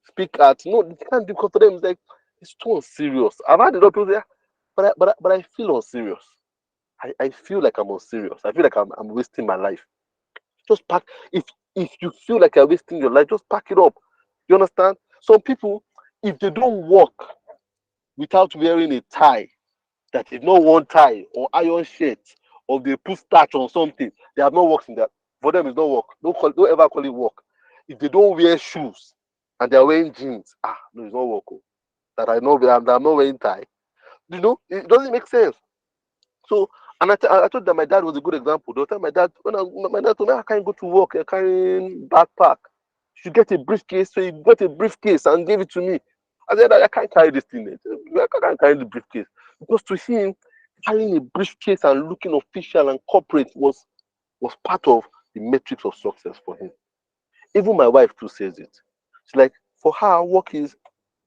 S1: speak at no, they can't do because for them it's like it's too unserious. I've had it up there, but I feel unserious. I feel like I'm unserious. I feel like I'm wasting my life. Just pack if you feel like you're wasting your life, just pack it up. You understand? Some people, if they don't work without wearing a tie, that is not one tie or iron shirt, or they put starch on something, they have not worked in that. For them, it's not work. Don't ever call it work. If they don't wear shoes and they're wearing jeans, no, it's not work. Oh. That I'm not wearing tie. It doesn't make sense. So, and I thought that my dad was a good example. The time my dad, when my dad told me, I can't go to work, you're carrying backpack. You should get a briefcase. So he got a briefcase and gave it to me. I said, I can't carry this thing. I can't carry the briefcase. Because to him, carrying a briefcase and looking official and corporate was part of the metrics of success for him. Even my wife too says it. She's like, for her, work is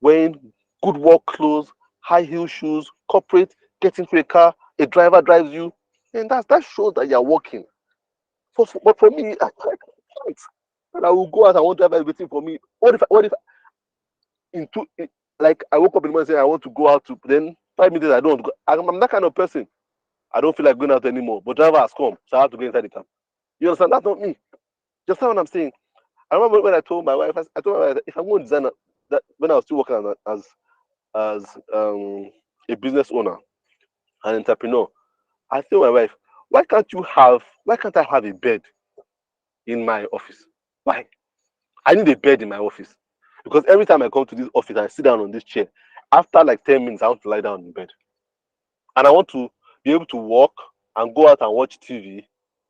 S1: wearing good work clothes, high heel shoes, corporate, get into a car, a driver drives you, and that shows that you're working. But for me, I can't. And I will go out and one driver is waiting for me. What if in two like I woke up in the morning and say I want to go out to then 5 minutes I don't want to go. I'm that kind of person. I don't feel like going out anymore. But driver has come, so I have to go inside the car. You understand? That's not me. Just what I'm saying. I remember when I told my wife, I told my wife if I'm going to design that when I was still working as a business owner, an entrepreneur, I told my wife, why can't I have a bed in my office? Why? I need a bed in my office. Because every time I come to this office, I sit down on this chair. After like 10 minutes, I want to lie down in bed. And I want to be able to walk and go out and watch TV,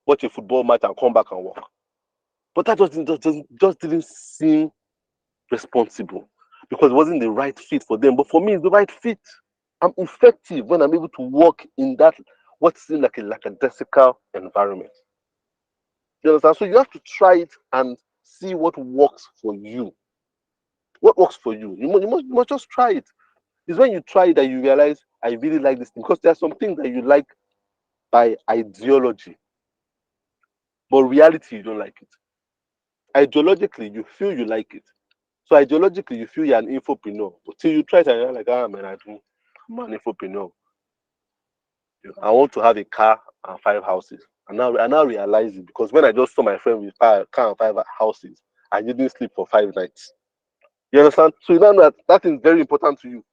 S1: watch a football match and come back and work. But that just didn't seem responsible because it wasn't the right fit for them. But for me, it's the right fit. I'm effective when I'm able to work in that what seems like a lackadaisical environment. You understand? So you have to try it and see what works for you. What works for you? You must just try it. It's when you try it that you realize I really like this thing because there are some things that you like by ideology, but reality you don't like it. Ideologically, you feel you like it. So ideologically, you feel you're an infopreneur. But till you try it and you're like, man, I'm an infopreneur. I want to have a car and 5 houses. And now I now realize it because when I just saw my friend with car and 5 houses, I didn't sleep for 5 nights. You understand? So you know that thing is very important to you.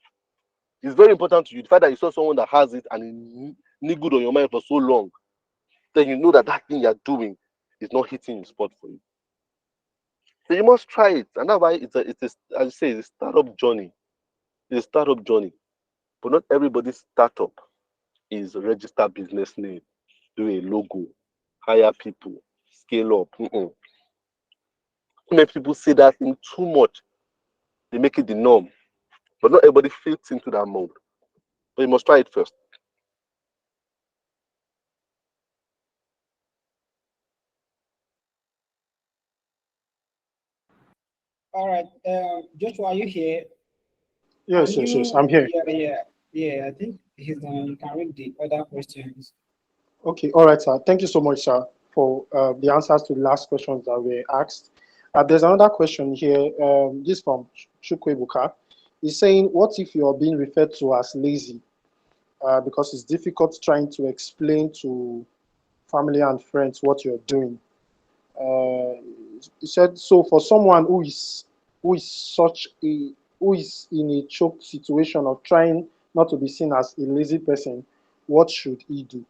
S1: It's very important to you. The fact that you saw someone that has it and it niggled on your mind for so long, then you know that thing you're doing is not hitting the spot for you. So you must try it. And that's why as you say, it's a startup journey. It's a startup journey. But not everybody's startup is a registered business name, do a logo, hire people, scale up. Too many people say that thing too much. They make it the norm. But not everybody fits into that mold. But you must try it first.
S2: All right. Joshua, are you here? Can
S3: Yes.
S2: you?
S3: I'm here.
S2: Yeah. I think he's gonna. You can read the other questions.
S3: Okay, all right, sir. Thank you so much, sir, for the answers to the last questions that were asked. There's another question here. This from Chukwebuka. He's saying, what if you're being referred to as lazy? Because it's difficult trying to explain to family and friends what you're doing. Uh, he said, so for someone who is such a who is in a choked situation of trying not to be seen as a lazy person, what should he do?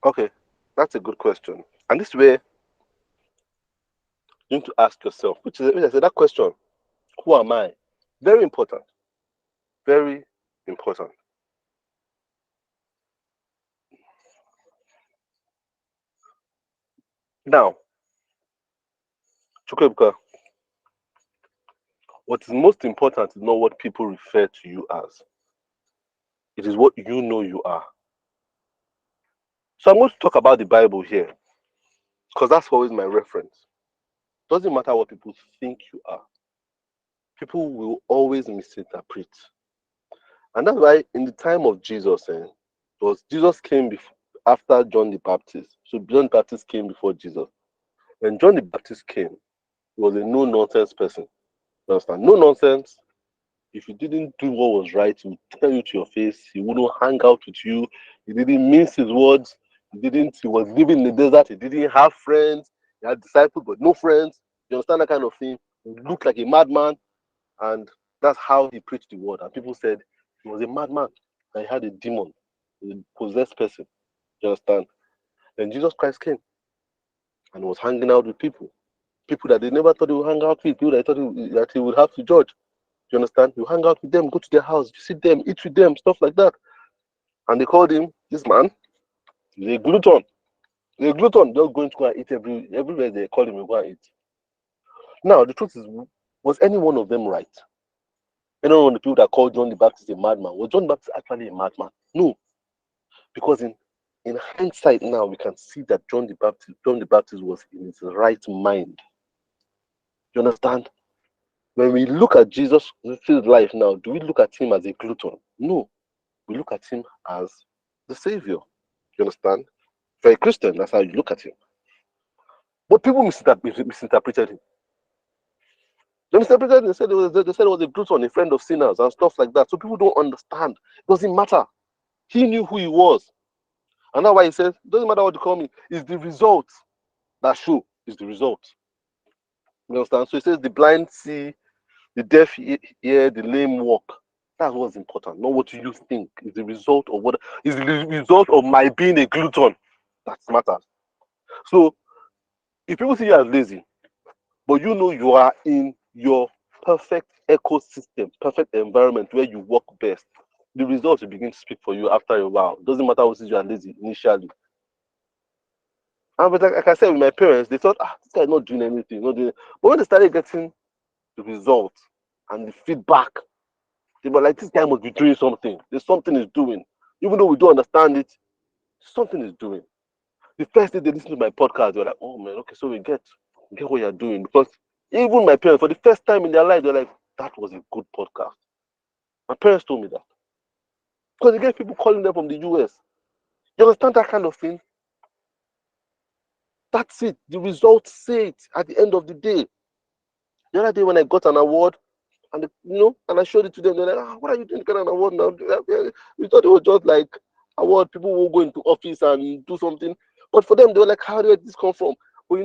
S1: Okay, that's a good question. And this way, you need to ask yourself, which I said that question, who am I? Very important. Very important. Now, Chukwuebuka, what is most important is not what people refer to you as. It is what you know you are. So I'm going to talk about the Bible here because that's always my reference. Doesn't matter what people think you are. People will always misinterpret. And that's why in the time of Jesus, was Jesus came after John the Baptist. So John the Baptist came before Jesus. When John the Baptist came, he was a no-nonsense person. You understand? No nonsense. If you didn't do what was right, he would tell you to your face. He wouldn't hang out with you. He didn't mince his words. He was living in the desert. He didn't have friends. He had disciples, but no friends. You understand that kind of thing? He looked like a madman. And that's how he preached the word. And people said he was a madman. And he had a demon, a possessed person. You understand? Then Jesus Christ came and was hanging out with people. People that they never thought he would hang out with, people that they thought that he would have to judge. You understand? You hang out with them, go to their house, visit them, eat with them, stuff like that. And they called him, this man, he's a glutton. He's a glutton, just going to go and eat everywhere they call him, he go and eat. Now, the truth is, was any one of them right? Any one of the people that called John the Baptist a madman, was John the Baptist actually a madman? No, because in hindsight now, we can see that John the Baptist was in his right mind. You understand? When we look at Jesus' life now, do we look at him as a glutton? No, we look at him as the savior. You understand? For a Christian, that's how you look at him. But people misinterpreted him. They misinterpreted him. They said it was a glutton, a friend of sinners, and stuff like that. So people don't understand. It doesn't matter. He knew who he was. And that's why he says, it doesn't matter what you call me, it's the result that show is the result. You understand? So he says the blind see, the deaf hear, the lame walk. That's what's important, not what you think. Is the result of what is the result of my being a glutton. That matters. So if people see you as lazy, but you know you are in your perfect ecosystem, perfect environment where you work best, the results will begin to speak for you after a while. Doesn't matter who sees you as lazy initially. And but like I said, with my parents, they thought, this guy is not doing anything, not doing. But when they started getting the results and the feedback, they were like, this guy must be doing something. There's something he's doing. Even though we don't understand it, something is doing. The first day they listened to my podcast, they were like, oh man, okay, so we get what you're doing. Because even my parents, for the first time in their life, they're like, that was a good podcast. My parents told me that. Because they get people calling them from the US. You understand that kind of thing? That's it. The results say it at the end of the day. The other day when I got an award, and and I showed it to them, they're like, what are you doing to get an award now? We thought it was just like award, people will go into office and do something. But for them, they were like, how did this come from? But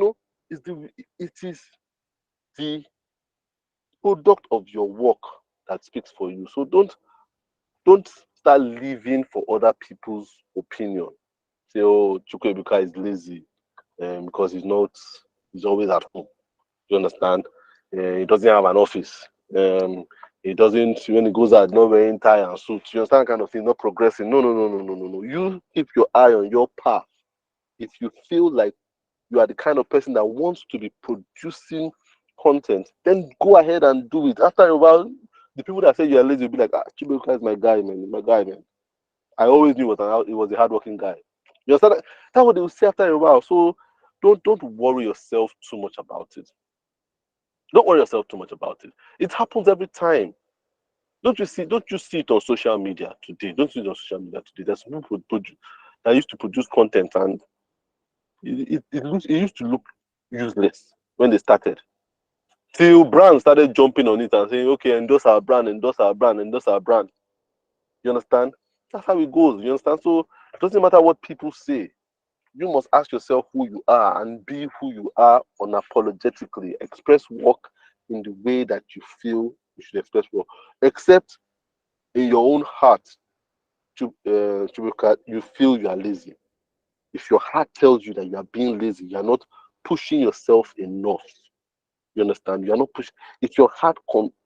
S1: it is the product of your work that speaks for you. So don't start living for other people's opinion. Say, oh, Chukwuebuka is lazy because he's always at home. You understand? He doesn't have an office. He doesn't, when he goes out, not wearing tie and suit. You understand, kind of thing, not progressing. No, no, no, no, no, no, no. You keep your eye on your path. If you feel like you are the kind of person that wants to be producing content, then go ahead and do it. After a while, the people that say you're lazy will be like, Chibuka is my guy, man. My guy, man. I always knew he was a hardworking guy. You understand? That's what they will say after a while. So don't worry yourself too much about it. Don't worry yourself too much about it. It happens every time. Don't you see it on social media today? Don't see it on social media today. There's people that used to produce content, and it used to look useless when they started. Till brands started jumping on it and saying, okay, endorse our brand, endorse our brand, endorse our brand. You understand? That's how it goes. You understand? So it doesn't matter what people say. You must ask yourself who you are and be who you are unapologetically. Express work in the way that you feel you should express work. Except in your own heart, you feel you are lazy. If your heart tells you that you are being lazy, you are not pushing yourself enough. You understand? You are not pushing. If your heart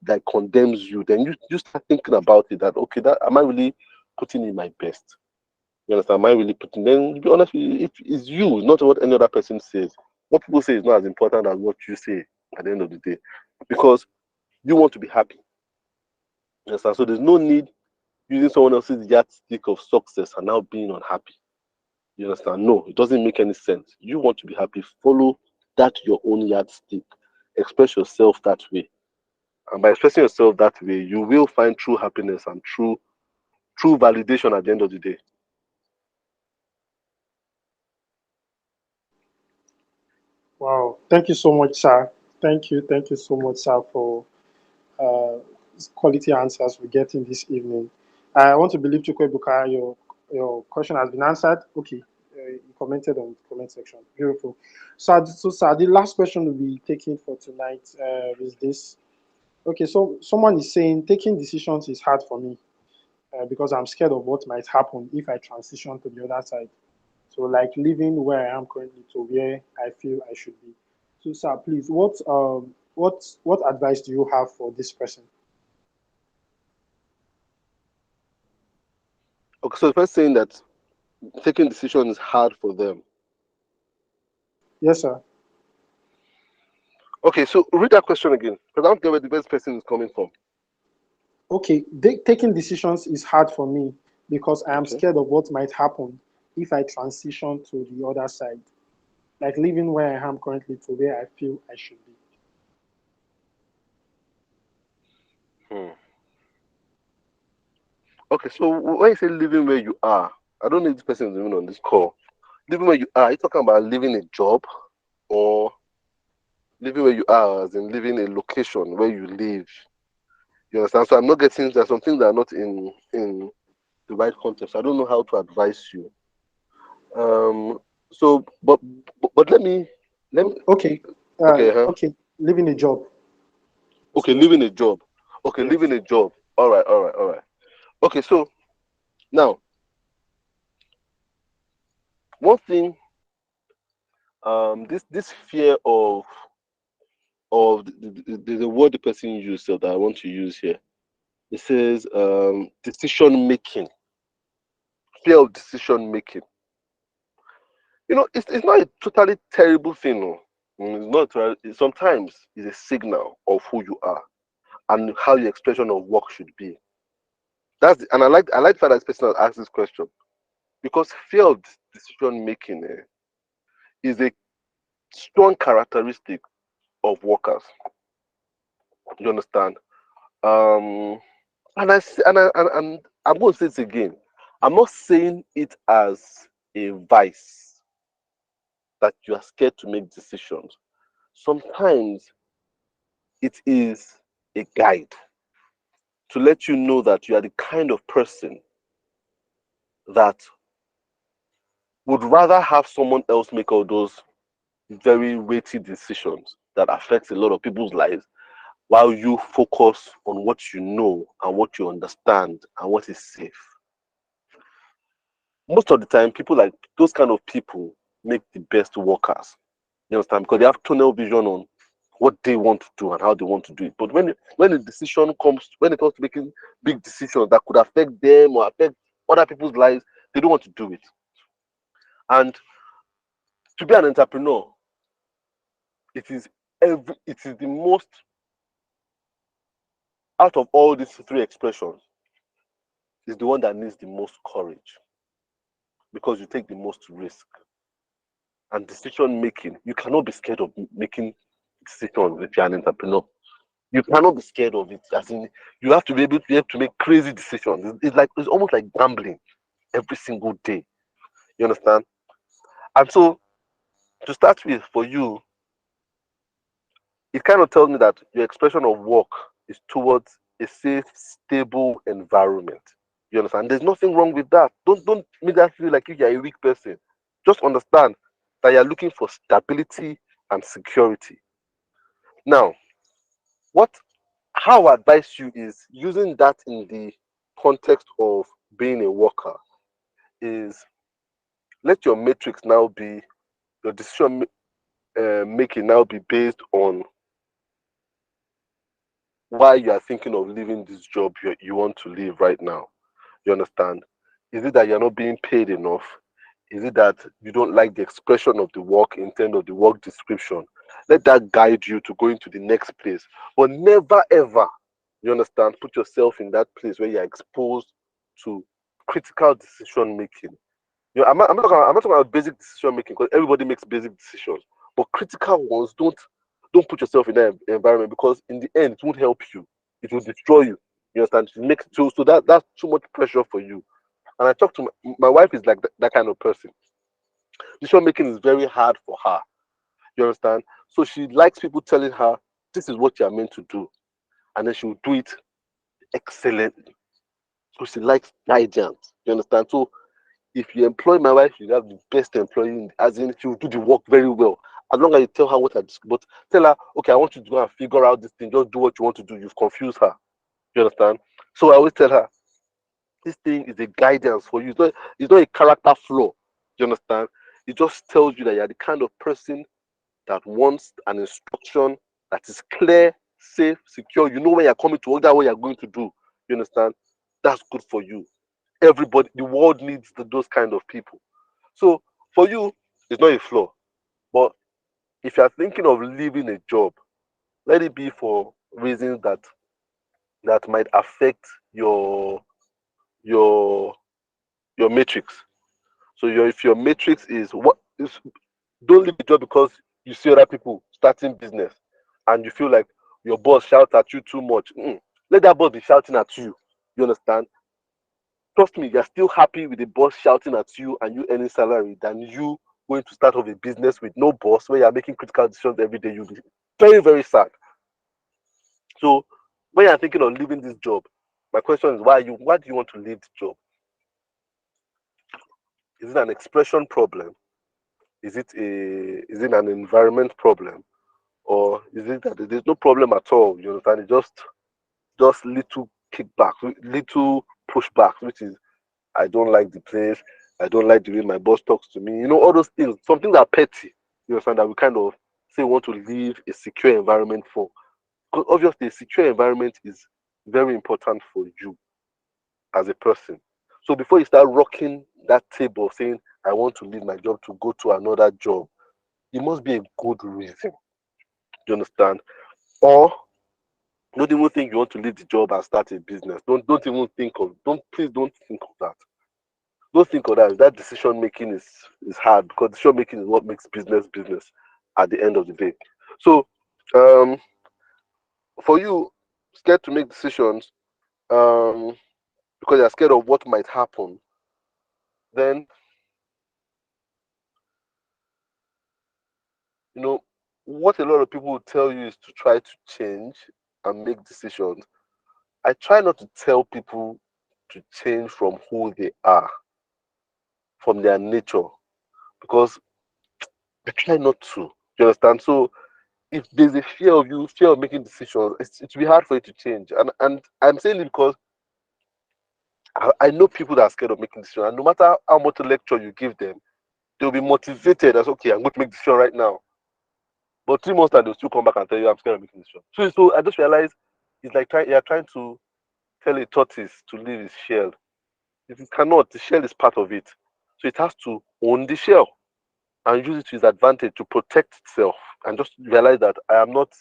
S1: that condemns you, then you start thinking about it. That okay, that am I really putting in my best? You understand? Am I really putting? Then to be honest, with you, if it's you, not what any other person says. What people say is not as important as what you say at the end of the day, because you want to be happy. You understand? So there's no need using someone else's yardstick of success and now being unhappy. You understand? No, it doesn't make any sense. You want to be happy, follow that your own yardstick. Express yourself that way. And by expressing yourself that way, you will find true happiness and true validation at the end of the day.
S3: Wow. Thank you so much, sir. Thank you so much, sir, for uh, quality answers we're getting this evening. I want to believe, Chukwebuka, your question has been answered. Okay, you commented on the comment section. Beautiful. So, sir, the last question we'll be taking for tonight is this. Okay, so someone is saying taking decisions is hard for me because I'm scared of what might happen if I transition to the other side. So, like living where I am currently to where I feel I should be. So, sir, please, what advice do you have for this person?
S1: Okay, so the first saying that taking decision is hard for them.
S3: Yes, sir.
S1: Okay, so read that question again, because I don't get where the best person is coming from.
S3: Okay, taking decisions is hard for me because I am
S1: Okay.
S3: scared of what might happen if I transition to the other side, like living where I am currently to where I feel I should be.
S1: Hmm. Okay, so when you say living where you are, I don't know if this person is even on this call. Living where you are you talking about living a job, or living where you are as in living a location where you live? You understand? So I'm not getting, there's some things that are not in the right context. I don't know how to advise you. Um. So, but let me.
S3: Okay,
S1: Okay. Huh.
S3: okay, living a job.
S1: Okay.
S3: So
S1: Leaving a job. Okay. Leaving
S3: yes,
S1: a job. All right. All right. All right. Okay. So now, one thing. This fear of the word the person used that I want to use here. It says decision making. Fear of decision making. It's not a totally terrible thing. No. It's not. Sometimes it's a signal of who you are and how your expression of work should be. And I like the fact that this person has asked this question, because fear of decision making is a strong characteristic of workers. You understand? Um, and I s- and I'm going to say it again. I'm not saying it as a vice that you are scared to make decisions. Sometimes it is a guide to let you know that you are the kind of person that would rather have someone else make all those very weighty decisions that affects a lot of people's lives, while you focus on what you know and what you understand and what is safe. Most of the time, people like those kind of people make the best workers. You understand? Because they have tunnel vision on what they want to do and how they want to do it. But when it comes to making big decisions that could affect them or affect other people's lives, they don't want to do it. And to be an entrepreneur, it is the most, out of all these three expressions, is the one that needs the most courage, because you take the most risk. And decision making, you cannot be scared of making decisions if you're an entrepreneur. You cannot be scared of it. As in, you have to be able to make crazy decisions. It's almost like gambling every single day. You understand? And so, to start with, for you, it kind of tells me that your expression of work is towards a safe, stable environment. You understand? There's nothing wrong with that. Don't make that feel like you're a weak person. Just understand that you're looking for stability and security. Now, what how I advise you is using that in the context of being a worker is let your matrix now be your decision making now be based on why you are thinking of leaving this job you want to leave right now. You understand? Is it that you're not being paid enough? Is it that you don't like the expression of the work in terms of the work description? Let that guide you to go into the next place. But never ever, you understand, put yourself in that place where you're exposed to critical decision making. I'm not talking about basic decision making because everybody makes basic decisions. But critical ones, don't put yourself in that environment because in the end, it won't help you. It will destroy you. You understand? It makes so that's too much pressure for you. And I talk to my wife is like that kind of person. Decision making is very hard for her. You understand? So she likes people telling her this is what you are meant to do, and then she will do it excellently. So she likes guidance. You understand? So if you employ my wife, you have the best employee, as in she will do the work very well. As long as you tell her what I but tell her, okay, I want you to go and figure out this thing. Just do what you want to do. You've confused her. You understand? So I always tell her, this thing is a guidance for you. It's not a character flaw. You understand? It just tells you that you're the kind of person that wants an instruction that is clear, safe, secure. You know when you're coming to work, that what you're going to do. You understand? That's good for you. Everybody, the world needs those kind of people. So for you, it's not a flaw. But if you're thinking of leaving a job, let it be for reasons that might affect your your matrix. So if your matrix is what is don't leave the job because you see other people starting business and you feel like your boss shouts at you too much. Let that boss be shouting at you. You understand? Trust me, you're still happy with the boss shouting at you and you earning salary than you going to start off a business with no boss where you're making critical decisions every day. You'll be very, very sad. So when you're thinking of leaving this job, my question is why do you want to leave the job? Is it an expression problem? Is it an environment problem? Or is it that there's no problem at all? You understand? It's just little kickbacks, little pushbacks, which is I don't like the place, I don't like the way my boss talks to me. You know, all those things, some things are petty. You understand that we kind of say we want to leave a secure environment for. Because obviously a secure environment is very important for you as a person. So before you start rocking that table saying, I want to leave my job to go to another job, it must be a good reason. You understand? Or don't even think you want to leave the job and start a business. Don't even think of please don't think of that. Don't think of that. That decision making is hard because decision making is what makes business at the end of the day. So um for you, scared to make decisions, because you're scared of what might happen, then you know what a lot of people will tell you is to try to change and make decisions. I try not to tell people to change from who they are, from their nature, because I try not to. You understand? So if there's a fear of making decisions, it will be hard for you to change. And I'm saying it because I know people that are scared of making decisions, and no matter how much lecture you give them, they'll be motivated as okay, I'm going to make decision right now. But 3 months time, they'll still come back and tell you I'm scared of making decision. So I just realized it's like you're trying to tell a tortoise to leave its shell. If it cannot, the shell is part of it. So it has to own the shell and use it to its advantage to protect itself. And just realize that I'm not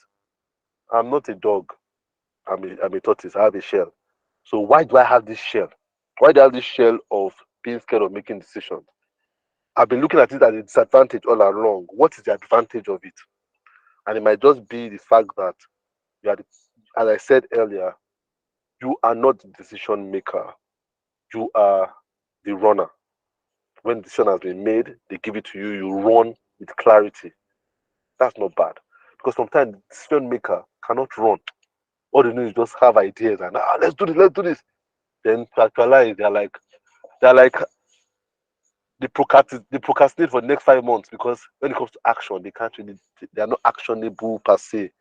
S1: a dog. I'm a tortoise. I have a shell. So why do I have this shell? Why do I have this shell of being scared of making decisions? I've been looking at it as a disadvantage all along. What is the advantage of it? And it might just be the fact that you are As I said earlier, you are not the decision maker. You are the runner. When the decision has been made, they give it to you, you run with clarity. That's not bad. Because sometimes the decision maker cannot run. All they do is just have ideas and let's do this, let's do this. Then to actualize, they're like they procrastinate for the next 5 months because when it comes to action, they can't really they are not actionable per se,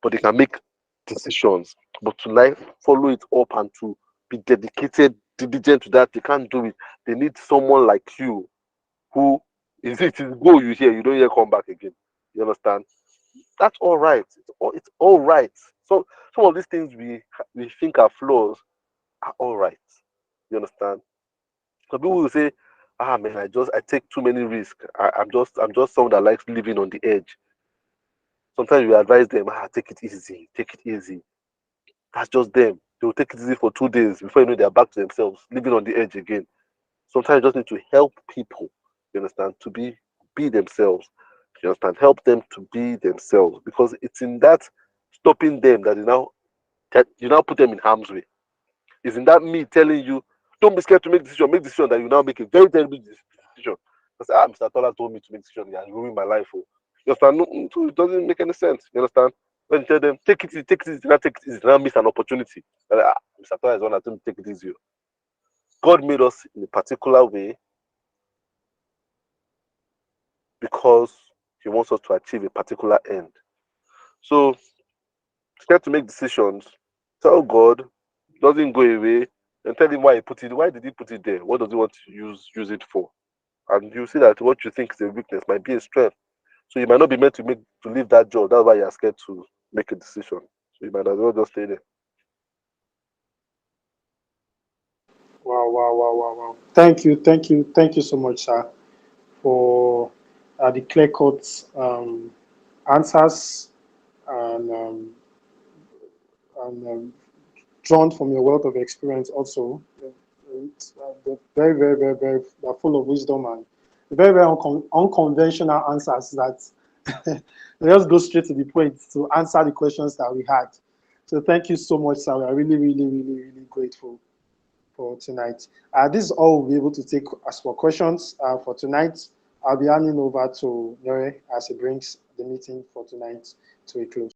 S1: but they can make decisions. But to like follow it up and to be dedicated, diligent to that, they can't do it. They need someone like you who it is go you hear, you don't hear come back again. You understand? That's all right. It's all right. So some of these things we think are flaws are all right. You understand? Some people will say, "Ah man, I take too many risks. I'm just someone that likes living on the edge." Sometimes we advise them, take it easy, take it easy. That's just them. They will take it easy for 2 days before you know they're back to themselves, living on the edge again. Sometimes you just need to help people. You understand? To be themselves. You understand? Help them to be themselves because it's in that stopping them that you now put them in harm's way. It's in that me telling you, don't be scared to make decision that you now make a very terrible decision. Because Mr. Tola told me to make decision, he has ruined my life. Oh. You understand? No, so it doesn't make any sense. You understand? When you tell them take it easy, now take it easy, now miss an opportunity. Like, Mr. Tola is one that told me to take it easy. God made us in a particular way because He wants us to achieve a particular end. So scared to make decisions, tell God, doesn't go away, and tell him why he put it. Why did he put it there? What does he want to use it for? And you see that what you think is a weakness might be a strength. So you might not be meant to leave that job. That's why you're scared to make a decision. So you might as well just stay there.
S3: Wow, wow, wow, wow, wow. Thank you so much, sir, for the clear cut answers and, drawn from your wealth of experience also. They're very, very, very, very, they're full of wisdom and very, very unconventional answers that they just go straight to the point to answer the questions that we had. So thank you so much, sir. We are really, really, really, really grateful for tonight. This is all we'll be able to take as for questions for tonight. I'll be handing over to Nore as he brings the meeting for tonight to a close.